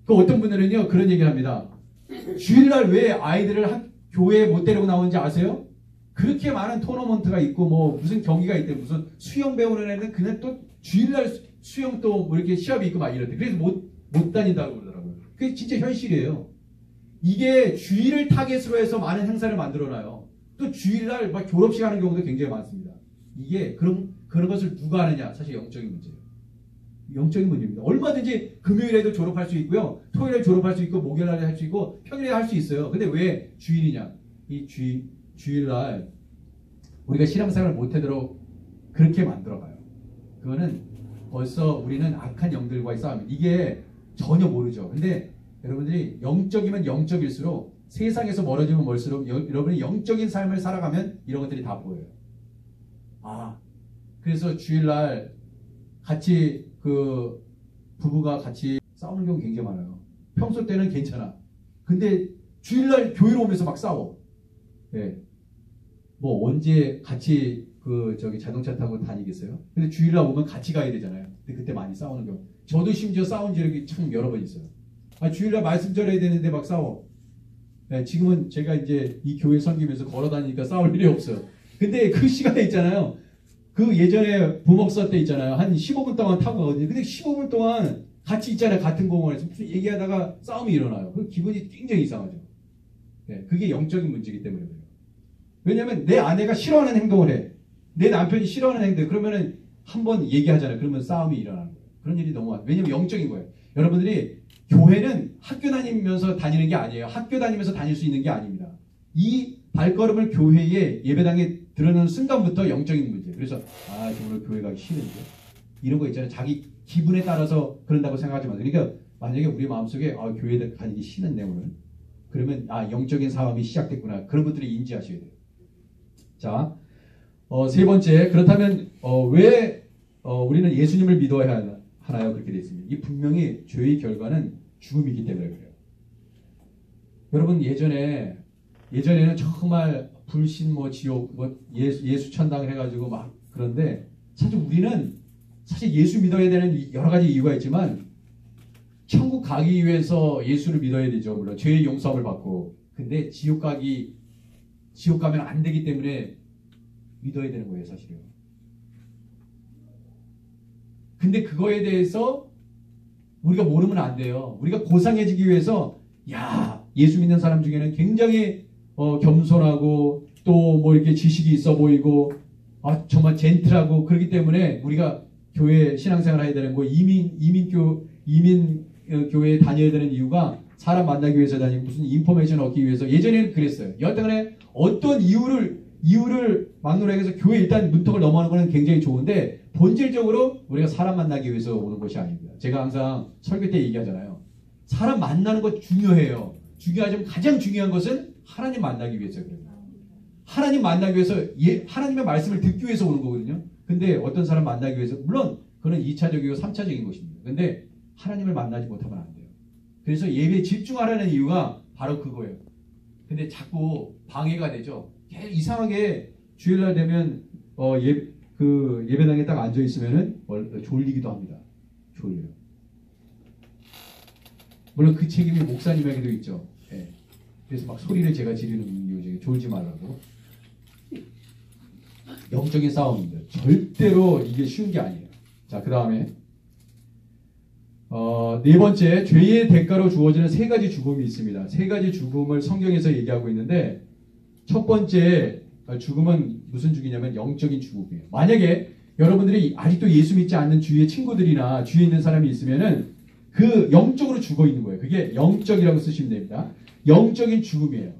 그 어떤 분들은요 그런 얘기를 합니다. 주일날 왜 아이들을 교회에 못 데리고 나오는지 아세요? 그렇게 많은 토너먼트가 있고 뭐 무슨 경기가 있대 무슨 수영 배우는 애는 그냥 또 주일날 수영 또 뭐 이렇게 시합이 있고 막 이런데 그래서 못 다닌다고 그러더라고요. 그게 진짜 현실이에요. 이게 주일을 타겟으로 해서 많은 행사를 만들어놔요. 또 주일날 막 졸업식 하는 경우도 굉장히 많습니다. 이게 그런 것을 누가 하느냐 사실 영적인 문제예요. 영적인 문제입니다. 얼마든지 금요일에도 졸업할 수 있고요. 토요일에 졸업할 수 있고 목요일날에 할 수 있고 평일에 할 수 있어요. 근데 왜 주일이냐? 이 주일날 우리가 신앙생활을 못하도록 그렇게 만들어가요. 그거는 벌써 우리는 악한 영들과의 싸움이에요. 이게 전혀 모르죠. 근데 여러분들이 영적이면 영적일수록 세상에서 멀어지면 멀수록 여러분이 영적인 삶을 살아가면 이런 것들이 다 보여요. 그래서 주일날 같이 그 부부가 같이 싸우는 경우 굉장히 많아요. 평소 때는 괜찮아. 근데 주일날 교회로 오면서 막 싸워. 네. 뭐 언제 같이 자동차 타고 다니겠어요? 근데 주일날 오면 같이 가야 되잖아요. 근데 그때 많이 싸우는 경우. 저도 심지어 싸운 적이 참 여러 번 있어요. 주일날 말씀 전해야 되는데 막 싸워. 네, 지금은 제가 이제 이 교회 섬기면서 걸어 다니니까 싸울 일이 없어요. 근데 그 시간에 있잖아요. 그 예전에 부목사 때 있잖아요. 한 15분 동안 타고 가거든요. 근데 15분 동안 같이 있잖아요. 같은 공원에서 무슨 얘기하다가 싸움이 일어나요. 그 기분이 굉장히 이상하죠. 네, 그게 영적인 문제이기 때문에 그래요. 왜냐하면 내 아내가 싫어하는 행동을 해. 내 남편이 싫어하는 행동. 그러면은 한번 얘기하잖아요. 그러면 싸움이 일어나는 거예요. 그런 일이 너무 많아요. 왜냐하면 영적인 거예요. 여러분들이 교회는 학교 다니면서 다니는 게 아니에요. 학교 다니면서 다닐 수 있는 게 아닙니다. 이 발걸음을 교회에 예배당에 들어놓는 순간부터 영적인 문제. 그래서 오늘 교회 가기 싫은데 이런 거 있잖아요. 자기 기분에 따라서 그런다고 생각하지 마세요. 그러니까 만약에 우리 마음속에 교회 다니기 싫은데 오늘 그러면 영적인 싸움이 시작됐구나. 그런 것들을 인지하셔야 돼요. 자, 세 번째, 그렇다면 왜 우리는 예수님을 믿어야 하나요? 그렇게 되어 있습니다. 이 분명히 죄의 결과는 죽음이기 때문에 그래요. 여러분 예전에는 정말 불신 지옥 예수 천당 해가지고 막 그런데 사실 예수 믿어야 되는 여러 가지 이유가 있지만 천국 가기 위해서 예수를 믿어야 되죠. 물론 죄의 용서함을 받고. 근데 지옥 가면 안 되기 때문에 믿어야 되는 거예요, 사실은. 근데 그거에 대해서 우리가 모르면 안 돼요. 우리가 고상해지기 위해서 예수 믿는 사람 중에는 굉장히 겸손하고 또 이렇게 지식이 있어 보이고 정말 젠틀하고 그렇기 때문에 우리가 교회 신앙생활 해야 되는 거 교회에 다녀야 되는 이유가 사람 만나기 위해서 다니고 무슨 인포메이션 얻기 위해서 예전에는 그랬어요. 여하튼간에 어떤 이유를 막론하게 해서 교회 일단 문턱을 넘어가는 것은 굉장히 좋은데 본질적으로 우리가 사람 만나기 위해서 오는 것이 아닙니다. 제가 항상 설교 때 얘기하잖아요. 사람 만나는 것 중요해요. 중요하지만 가장 중요한 것은 하나님 만나기 위해서 그래요. 하나님 만나기 위해서 하나님의 말씀을 듣기 위해서 오는 거거든요. 근데 어떤 사람 만나기 위해서 물론 그건 2차적이고 3차적인 것입니다. 근데 하나님을 만나지 못하면 안 돼요. 그래서 예배에 집중하라는 이유가 바로 그거예요. 근데 자꾸 방해가 되죠. 이상하게 주일날 되면 예배당에 딱 앉아 있으면은 졸리기도 합니다. 졸려요. 물론 그 책임이 목사님에게도 있죠. 예. 그래서 막 소리를 제가 지르는 이유 중에 졸지 말라고. 영적인 싸움입니다. 절대로 이게 쉬운 게 아니에요. 자, 그 다음에 네 번째, 죄의 대가로 주어지는 세 가지 죽음이 있습니다. 세 가지 죽음을 성경에서 얘기하고 있는데 첫 번째 죽음은 무슨 죽이냐면 영적인 죽음이에요. 만약에 여러분들이 아직도 예수 믿지 않는 주위의 친구들이나 주위에 있는 사람이 있으면은 그 영적으로 죽어 있는 거예요. 그게 영적이라고 쓰시면 됩니다. 영적인 죽음이에요.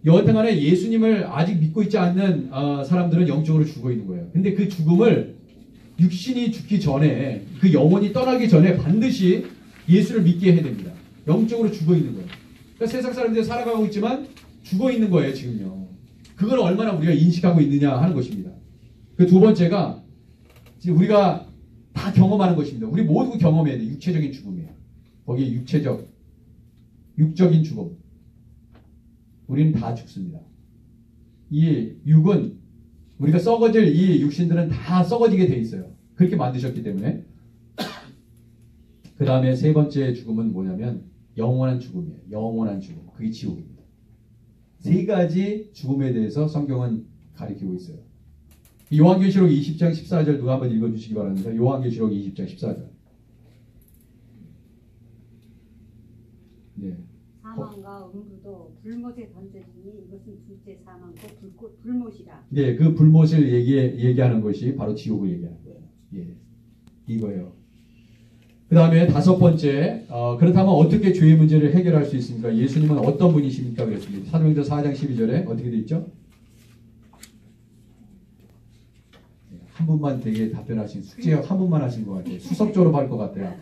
여하튼간에 예수님을 아직 믿고 있지 않는 사람들은 영적으로 죽어 있는 거예요. 근데 그 죽음을 육신이 죽기 전에 그 영혼이 떠나기 전에 반드시 예수를 믿게 해야 됩니다. 영적으로 죽어 있는 거예요. 그러니까 세상 사람들이 살아가고 있지만 죽어 있는 거예요, 지금요. 그걸 얼마나 우리가 인식하고 있느냐 하는 것입니다. 그 두 번째가 우리가 다 경험하는 것입니다. 우리 모두 경험해야 돼요. 육체적인 죽음이에요. 거기에 육적인 죽음. 우리는 다 죽습니다. 이 육은 우리가 썩어질 이 육신들은 다 썩어지게 돼 있어요. 그렇게 만드셨기 때문에. 그 다음에 세 번째 죽음은 뭐냐면 영원한 죽음이에요. 영원한 죽음. 그게 지옥입니다. 세 가지 죽음에 대해서 성경은 가리키고 있어요. 요한계시록 20장 14절 누가 한번 읽어주시기 바랍니다. 요한계시록 20장 14절. 네. 사망과 음부도 불못에 던져지니 이것은 둘째 사망과 불못이라. 네, 그 불못을 얘기하는 것이 바로 지옥을 얘기하는 거예요. 예, 이거예요. 그 다음에 다섯 번째, 그렇다면 어떻게 죄의 문제를 해결할 수 있습니까? 예수님은 어떤 분이십니까? 그랬습니다. 사도행전 4장 12절에 어떻게 되어 있죠? 한 분만 되게 답변하신 숙제 한 분만 하신 것 같아요. 수석 졸업할 것 같아요.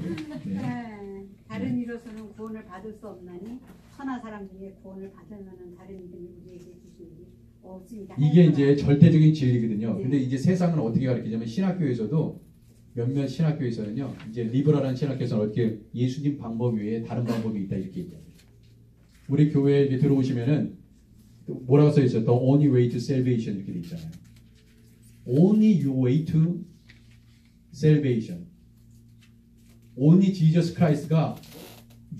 네. 다른 이로서는 구원을 받을 수 없나니 천하 사람 중에 구원을 받을 만한 다른 이름이 우리에게 주신 일이 없습니다. 이게 이제 절대적인 진리거든요. 근데 이제 세상은 어떻게 가르치냐면 신학교에서도 몇몇 신학교에서는요, 이제 리버럴한 신학교에서는 어떻게 예수님 방법 외에 다른 방법이 있다 이렇게 얘기합니다. 우리 교회에 들어오시면은 뭐라고 써 있어요? The only way to salvation 이렇게 돼 있잖아요. Only your way to salvation. Only Jesus Christ가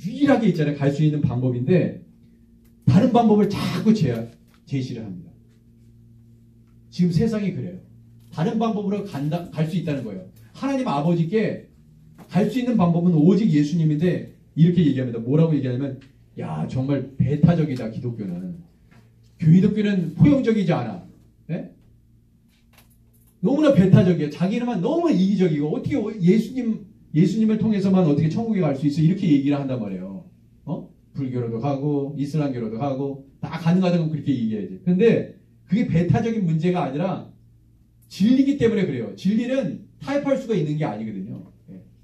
유일하게 있잖아요. 갈 수 있는 방법인데 다른 방법을 자꾸 제시를 합니다. 지금 세상이 그래요. 다른 방법으로 갈 수 있다는 거예요. 하나님 아버지께 갈 수 있는 방법은 오직 예수님인데 이렇게 얘기합니다. 뭐라고 얘기하냐면 야 정말 배타적이다 기독교는. 기독교는 포용적이지 않아. 네? 너무나 배타적이야. 자기는만 너무 이기적이고 어떻게 예수님 예수님을 통해서만 어떻게 천국에 갈 수 있어 이렇게 얘기를 한단 말이에요. 불교로도 가고 이슬람교로도 가고 다 가능하다고 그렇게 얘기해야지. 그런데 그게 배타적인 문제가 아니라 진리기 때문에 그래요. 진리는 타협할 수가 있는 게 아니거든요.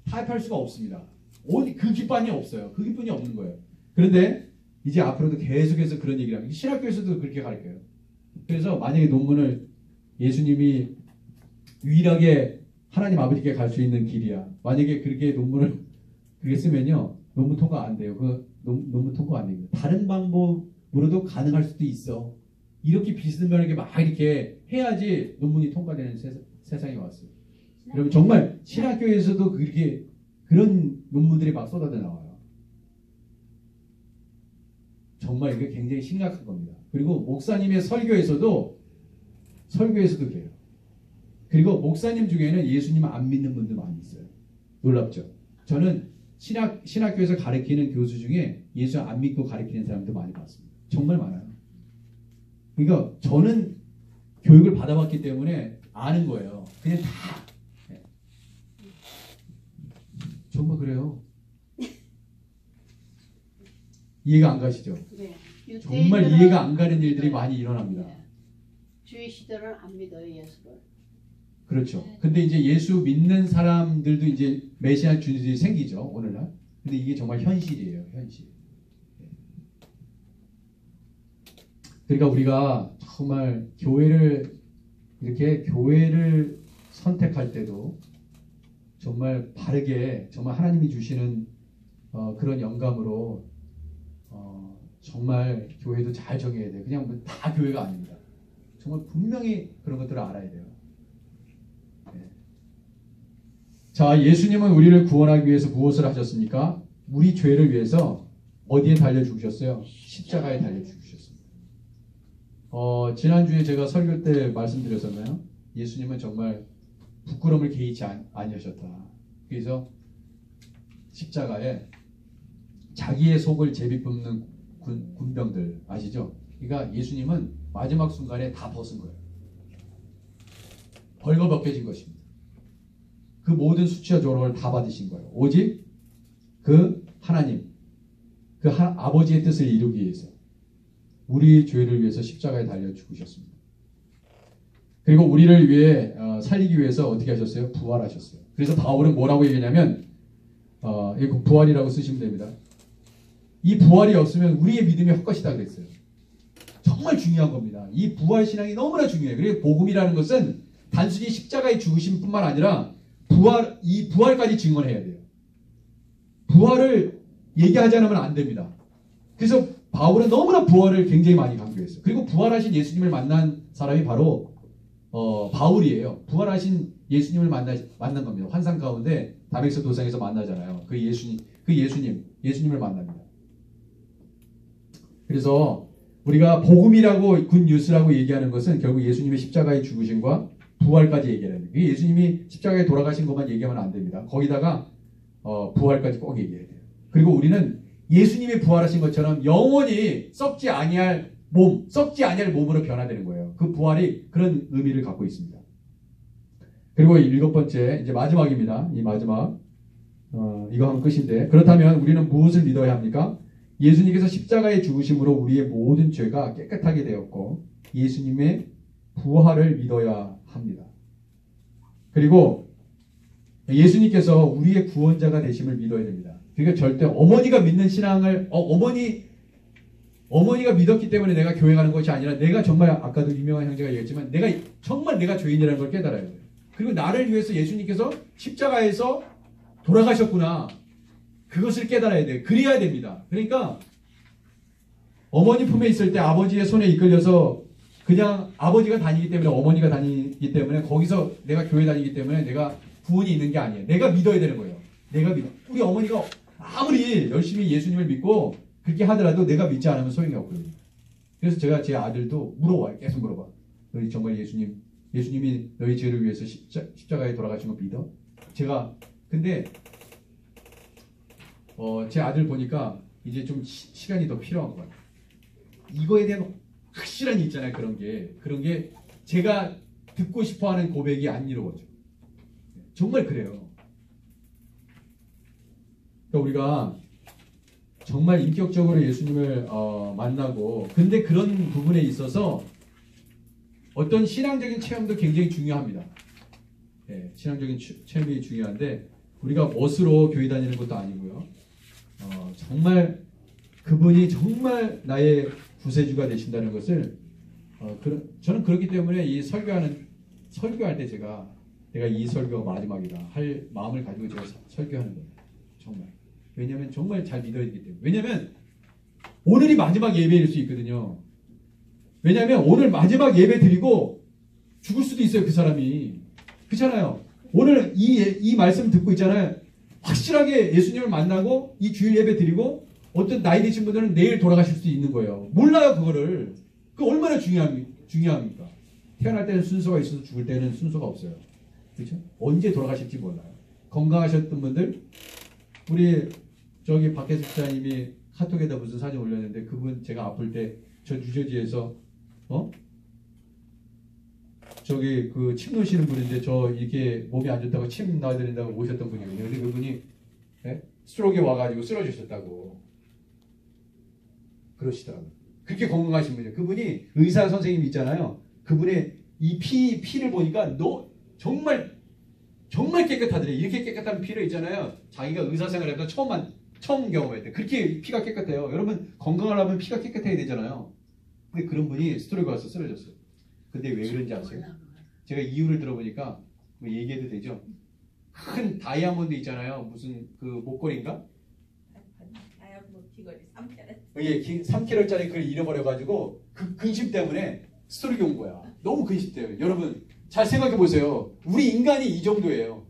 타협할 수가 없습니다. 그 기반이 없어요. 그 기반이 없는 거예요. 그런데 이제 앞으로도 계속해서 그런 얘기를 합니다. 신학교에서도 그렇게 가르쳐요. 그래서 만약에 논문을 예수님이 유일하게 하나님 아버지께 갈 수 있는 길이야. 만약에 그렇게 논문을 그렇게 쓰면요. 논문 통과 안 돼요. 논문 통과 안 됩니다. 다른 방법으로도 가능할 수도 있어. 이렇게 비스듬하게 막 이렇게 해야지 논문이 통과되는 세상이 왔어요. 여러분 정말 신학교에서도 그렇게 그런 논문들이 막 쏟아져 나와요. 정말 이게 굉장히 심각한 겁니다. 그리고 목사님의 설교에서도 그래요. 그리고 목사님 중에는 예수님 안 믿는 분들 많이 있어요. 놀랍죠? 저는 신학교에서 가르치는 교수 중에 예수 안 믿고 가르치는 사람도 많이 봤습니다. 정말 많아요. 그러니까 저는 교육을 받아봤기 때문에 아는 거예요. 그냥 다. 정말 그래요. 이해가 안 가시죠? 네. 정말 이해가 안 가는 일들이 많이 일어납니다. 네. 주의 시대를 안 믿어요, 예수를. 그렇죠. 근데 이제 예수 믿는 사람들도 이제 메시아 주들이 생기죠, 오늘날. 근데 이게 정말 현실이에요, 현실. 그러니까 우리가 정말 교회를 선택할 때도 정말 바르게, 정말 하나님이 주시는 그런 영감으로 정말 교회도 잘 정해야 돼요. 그냥 뭐 다 교회가 아닙니다. 정말 분명히 그런 것들을 알아야 돼요. 자, 예수님은 우리를 구원하기 위해서 무엇을 하셨습니까? 우리 죄를 위해서 어디에 달려 죽으셨어요? 십자가에 달려 죽으셨습니다. 지난주에 제가 설교 때 말씀드렸었나요? 예수님은 정말 부끄러움을 개의치 아니하셨다. 그래서 십자가에 자기의 속을 제비 뽑는 군병들 아시죠? 그러니까 예수님은 마지막 순간에 다 벗은 거예요. 벌거벗겨진 것입니다. 그 모든 수치와 조롱을 다 받으신 거예요. 오직 그 하나님, 아버지의 뜻을 이루기 위해서 우리 죄를 위해서 십자가에 달려 죽으셨습니다. 그리고 우리를 위해 살리기 위해서 어떻게 하셨어요? 부활하셨어요. 그래서 바울은 뭐라고 얘기하냐면 이거 부활이라고 쓰시면 됩니다. 이 부활이 없으면 우리의 믿음이 헛것이다 그랬어요. 정말 중요한 겁니다. 이 부활 신앙이 너무나 중요해요. 그리고 복음이라는 것은 단순히 십자가에 죽으심뿐만 아니라 이 부활까지 증언해야 돼요. 부활을 얘기하지 않으면 안 됩니다. 그래서 바울은 너무나 부활을 굉장히 많이 강조했어요. 그리고 부활하신 예수님을 만난 사람이 바로 바울이에요. 부활하신 예수님을 만난 겁니다. 환상 가운데 다백서 도상에서 만나잖아요. 그 예수님을 만납니다. 그래서 우리가 복음이라고 굿뉴스라고 얘기하는 것은 결국 예수님의 십자가의 죽으심과 부활까지 얘기하는 거예요. 예수님이 십자가에 돌아가신 것만 얘기하면 안 됩니다. 거기다가 부활까지 꼭 얘기해야 돼요. 그리고 우리는 예수님이 부활하신 것처럼 영원히 썩지 아니할 몸으로 변화되는 거예요. 그 부활이 그런 의미를 갖고 있습니다. 그리고 7번째, 이제 마지막입니다. 이 마지막 이거 하면 끝인데, 그렇다면 우리는 무엇을 믿어야 합니까? 예수님께서 십자가에 죽으심으로 우리의 모든 죄가 깨끗하게 되었고 예수님의 부활을 믿어야 합니다. 그리고 예수님께서 우리의 구원자가 되심을 믿어야 됩니다. 그러니까 절대 어머니가 믿는 신앙을 어머니가 믿었기 때문에 내가 교회 가는 것이 아니라 내가 정말 아까도 유명한 형제가 얘기했지만 내가 죄인이라는 걸 깨달아야 돼요. 그리고 나를 위해서 예수님께서 십자가에서 돌아가셨구나. 그것을 깨달아야 돼요. 그래야 됩니다. 그러니까 어머니 품에 있을 때 아버지의 손에 이끌려서 그냥 아버지가 다니기 때문에 어머니가 다니기 때문에 거기서 내가 교회 다니기 때문에 내가 구원이 있는 게 아니에요. 내가 믿어야 되는 거예요. 우리 어머니가 아무리 열심히 예수님을 믿고 그렇게 하더라도 내가 믿지 않으면 소용이 없거든요. 그래서 제가 제 아들도 물어봐요. 계속 물어봐. 너희 정말 예수님이 너희 죄를 위해서 십자가에 돌아가신 거 믿어? 근데 제 아들 보니까 이제 좀 시간이 더 필요한 것 같아요. 이거에 대한 확실한 있잖아요. 그런 게 제가 듣고 싶어하는 고백이 안 이루어져. 정말 그래요. 그러니까 우리가 정말 인격적으로 예수님을 만나고 근데 그런 부분에 있어서 어떤 신앙적인 체험도 굉장히 중요합니다. 예, 신앙적인 체험이 중요한데 우리가 멋으로 교회 다니는 것도 아니고요. 정말 그분이 정말 나의 구세주가 되신다는 것을 저는 그렇기 때문에 이 설교할 때 내가 이 설교가 마지막이다 할 마음을 가지고 제가 설교하는 거예요. 정말. 왜냐하면 정말 잘 믿어야 되기 때문에. 왜냐하면 오늘이 마지막 예배일 수 있거든요. 왜냐하면 오늘 마지막 예배 드리고 죽을 수도 있어요. 그 사람이. 그렇잖아요. 오늘 이 말씀 듣고 있잖아요. 확실하게 예수님을 만나고 이 주일 예배 드리고 어떤 나이 드신 분들은 내일 돌아가실 수도 있는 거예요. 몰라요. 그거를. 그 얼마나 중요합니까? 태어날 때는 순서가 있어서 죽을 때는 순서가 없어요. 그렇죠? 언제 돌아가실지 몰라요. 건강하셨던 분들 우리 저기 박혜숙 사님이 카톡에다 무슨 사진 올렸는데 그분 제가 아플 때 저 뉴저지에서 저기 그 침 놓으시는 분인데 저 이렇게 몸이 안 좋다고 침 놔드린다고 오셨던 분이거든요. 근데 그분이 스트로크에 와가지고 쓰러지셨다고 그러시더라고요. 그렇게 건강하신 분이에요. 그분이 의사 선생님 있잖아요. 그분의 이 피를 보니까 정말 깨끗하더래. 이렇게 깨끗한 피를 있잖아요. 자기가 의사 생활에서 처음 경험했대. 그렇게 피가 깨끗해요. 여러분 건강하려면 피가 깨끗해야 되잖아요. 근데 그런 분이 스트로크가 와서 쓰러졌어요. 근데 왜 그런지 아세요? 제가 이유를 들어보니까 뭐 얘기해도 되죠? 큰 다이아몬드 있잖아요. 무슨 그 목걸이인가? 다이아몬드 귀걸이 3캐럿. 예, 3kg짜리 그걸 잃어버려가지고 그 근심 때문에 스트로크 온 거야. 너무 근심 때문에. 여러분 잘 생각해 보세요. 우리 인간이 이 정도예요.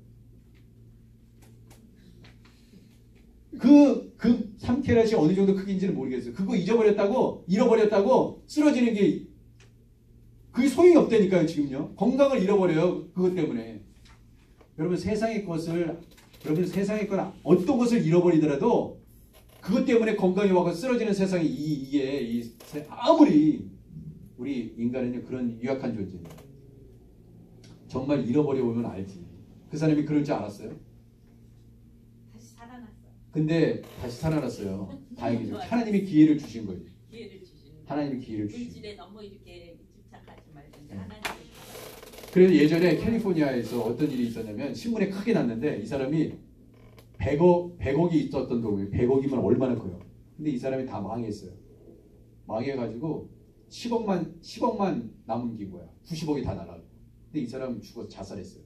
그 3캐럿이 어느 정도 크기인지는 모르겠어요. 그거 잃어버렸다고 쓰러지는 게 그게 소용이 없다니까요. 지금요. 건강을 잃어버려요. 그것 때문에. 여러분 세상의 건 어떤 것을 잃어버리더라도 그것 때문에 건강이 와서 쓰러지는 세상이 아무리 우리 인간은 그런 유약한 존재예요. 정말 잃어버려 보면 알지. 그 사람이 그럴 줄 알았어요? 다시 살아났어. 근데 다시 살아났어요. 다행이죠. 하나님이 기회를 주신 거예요. 기회를 주시는. 하나님이 기회를 주신 거예요. 물질에 너무 이렇게 집착하지 말든지 하나님. 그래서 예전에 캘리포니아에서 어떤 일이 있었냐면 신문에 크게 났는데 이 사람이 100억이 있었던 돈이에요. 100억이면 얼마나 커요. 근데 이 사람이 다 망했어요. 망해가지고 10억만 남은 게 거야. 90억이 다 날아가고. 근데 이 사람은 죽어서 자살했어요.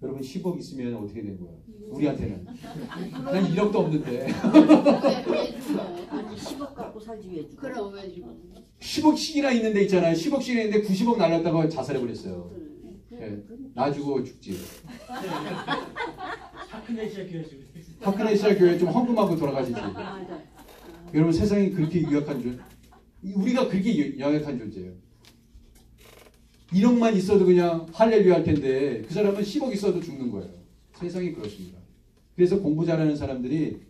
여러분 10억 있으면 어떻게 된 거야? 우리한테는. 난 1억도 없는데. 왜 죽어? 아니 10억 갖고 살지 왜 죽어? 그럼 왜 죽어? 10억씩이나 있는데 있잖아요. 10억씩이나 있는데 90억 날렸다고 자살해버렸어요. 네. 나 죽어 죽지. 파크네시아 교회 좀 헌금하고 돌아가시지. 여러분 세상이 그렇게 유약한 우리가 그렇게 연약한 존재예요. 1억만 있어도 그냥 할렐루야 할 텐데 그 사람은 10억 있어도 죽는 거예요. 세상이 그렇습니다. 그래서 공부 잘하는 사람들이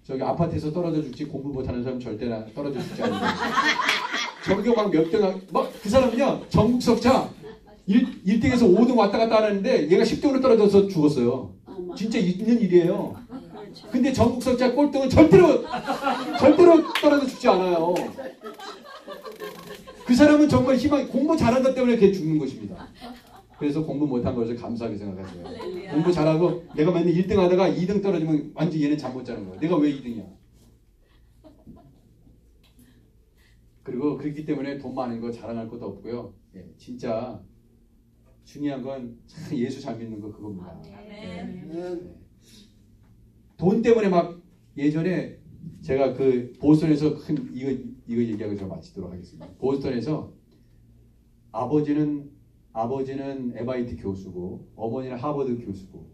저기 아파트에서 떨어져 죽지 공부 못하는 사람 절대 떨어져 죽지 않는 거예요. 전교 막 몇 등, 그 사람은요 전국 석자 1등에서 5등 왔다 갔다 하는데 얘가 10등으로 떨어져서 죽었어요. 진짜 있는 일이에요. 근데 전국 석자 꼴등은 절대로 떨어져 죽지 않아요. 그 사람은 정말 공부 잘한 것 때문에 걔 죽는 것입니다. 그래서 공부 못한 것을 감사하게 생각하세요. 공부 잘하고 내가 맨날 1등 하다가 2등 떨어지면 완전 얘는 잠 못 자는 거야. 내가 왜 2등이야? 그리고 그렇기 때문에 돈 많은 거 자랑할 것도 없고요. 예, 진짜 중요한 건 참 예수 잘 믿는 거 그겁니다. 돈 때문에 막 예전에 제가 그 보스턴에서 이거 얘기하고 제가 마치도록 하겠습니다. 보스턴에서 아버지는 MIT 교수고 어머니는 하버드 교수고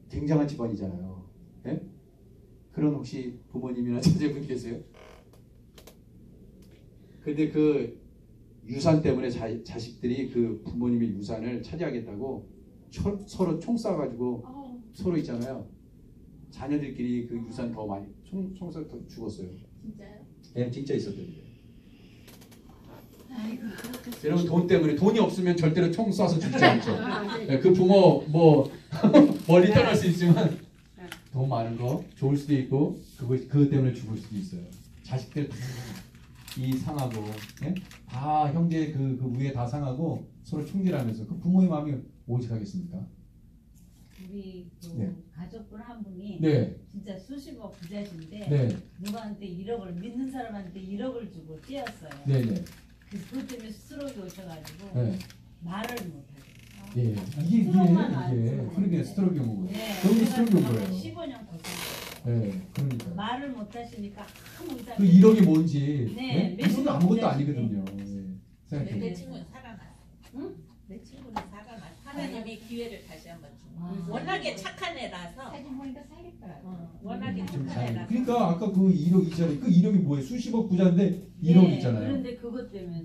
굉장한 집안이잖아요. 예? 그런 혹시 부모님이나 자제분 계세요? 근데 그 유산 때문에 자식들이 그 부모님의 유산을 차지하겠다고 서로 총 쏴가지고 서로 있잖아요. 자녀들끼리 그 유산 더 많이 총 쏴서 더 죽었어요. 진짜요? 네, 진짜 있었던 일이에요. 여러분 돈 때문에 돈이 없으면 절대로 총 쏴서 죽지 않죠. 네, 그 부모 멀리 떠날 수 있지만 돈 많은 거 좋을 수도 있고 그것 때문에 죽을 수도 있어요. 자식들 다 이 상하고 예? 다 형제 그 위에 다 상하고 서로 총질하면서 그 부모의 마음이 오직하겠습니까? 우리 그 네. 가족분 한 분이 네, 진짜 수십억 부자신데 네, 누구한테 1억을 믿는 사람한테 1억을 주고 떼었어요. 네, 네, 그것 때문에 스트로크 오셔가지고 네. 말을 못하죠. 예, 이게 스트로크만 알죠. 그러니까 스트로크 온 거예요. 네, 그런 게 그래가지고 스트로크 온 거예요. 15년 고생했어요. 네, 그러니까 말을 못하시니까 아무 의사 그 1억이 뭔지 네, 네? 이건 아무것도 몇십억 아니거든요. 네. 내 생각해보세요. 친구는 살아났어. 응? 내 친구는 살아났어. 하나님이 기회를 다시 한번 준 아. 거야. 워낙에 착한 애라서. 사진 보니까 살겠더라고. 워낙에 좀 착한 애라서. 그러니까 아까 그 1억 있잖아요. 그 1억이 뭐예요? 수십억 부자인데 1억 네, 있잖아요. 그런데 그것 때문에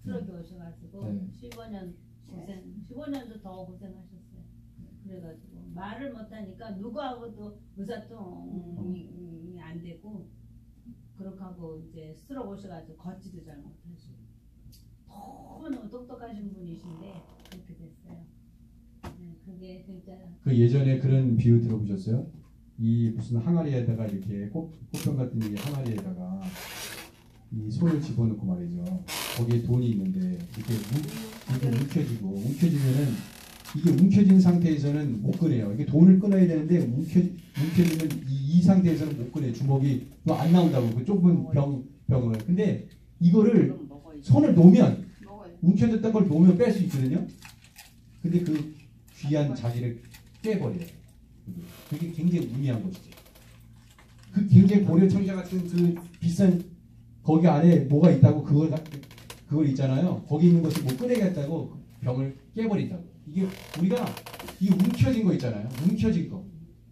스트로크 오셔가지고 네. 15년 고생, 15년도 더 고생하셨어요. 그래가지고 말을 못하니까 누구하고도 의사통이 안 되고 그렇게 하고 이제 스트로크 오셔가지고 걷지도 잘 못하시고 너무너무 똑똑하신 분이신데 그렇게 됐어요. 네, 그게 진짜 그 예전에 그런 비유 들어보셨어요? 이 무슨 항아리에다가 이렇게 꽃병 같은 이 항아리에다가 이 손을 집어넣고 말이죠. 거기에 돈이 있는데 이렇게 움켜지면은 이게 움켜진 상태에서는 못 꺼내요. 이게 돈을 끊어야 되는데 움켜지면 이 상태에서는 못 꺼내요. 주먹이 안 나온다고 그 좁은 병을. 근데 이거를 손을 놓으면 움켜졌던 걸 놓으면 뺄 수 있거든요. 근데 그 귀한 자기를 깨버려요. 그게 굉장히 무미한 것이죠. 그 굉장히 고려청자 같은 그 비싼 거기 안에 뭐가 있다고 그걸 있잖아요. 거기 있는 것을 못 꺼내겠다고 병을 깨버린다고. 이게 우리가 이 움켜진 거 있잖아요. 움켜진 거.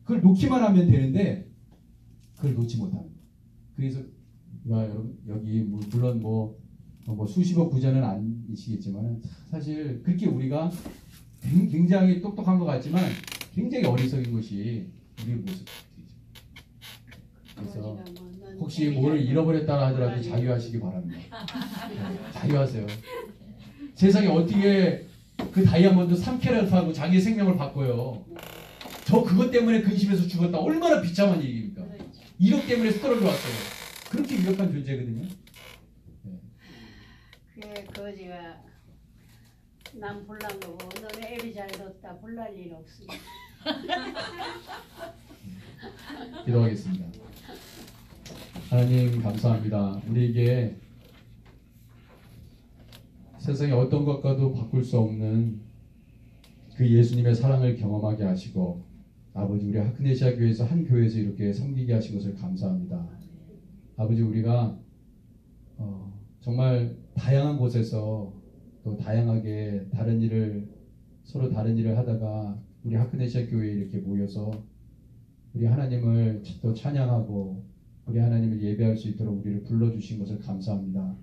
그걸 놓기만 하면 되는데 그걸 놓지 못합니다. 그래서 여러분 여기 물론 뭐 수십억 부자는 아니시겠지만 사실 그렇게 우리가 굉장히 똑똑한 것 같지만 굉장히 어리석인 것이 우리의 모습이죠. 그래서 혹시 뭐를 잃어버렸다 하더라도 자유하시기 바랍니다. 네, 자유하세요. 세상에 어떻게 그 다이아몬드 3캐럿하고 자기 생명을 바꿔요. 저 그것 때문에 근심해서 죽었다. 얼마나 비참한 얘기입니까? 1억 때문에 스트로크 왔어요. 그렇게 위력한 존재거든요. 네. 그게 거지가 난 불난 거고 너네 애비 잘 뒀다 불날 일 없으니. 기도하겠습니다. 하나님 감사합니다. 우리에게 세상에 어떤 것과도 바꿀 수 없는 그 예수님의 사랑을 경험하게 하시고 아버지 우리 하크네시아 교회에서 한 교회에서 이렇게 섬기게 하신 것을 감사합니다. 아버지 우리가 정말 다양한 곳에서 또 다양하게 서로 다른 일을 하다가 우리 하크네시아 교회에 이렇게 모여서 우리 하나님을 또 찬양하고 우리 하나님을 예배할 수 있도록 우리를 불러주신 것을 감사합니다.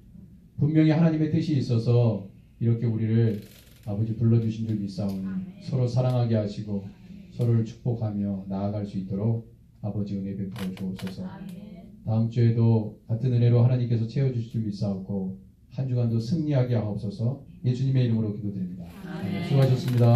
분명히 하나님의 뜻이 있어서 이렇게 우리를 아버지 불러주신 줄 믿사오니 서로 사랑하게 하시고 서로를 축복하며 나아갈 수 있도록 아버지 은혜 베풀어 주옵소서. 다음 주에도 같은 은혜로 하나님께서 채워주실 줄 믿사옵고 한 주간도 승리하게 하옵소서. 예수님의 이름으로 기도드립니다. 수고하셨습니다.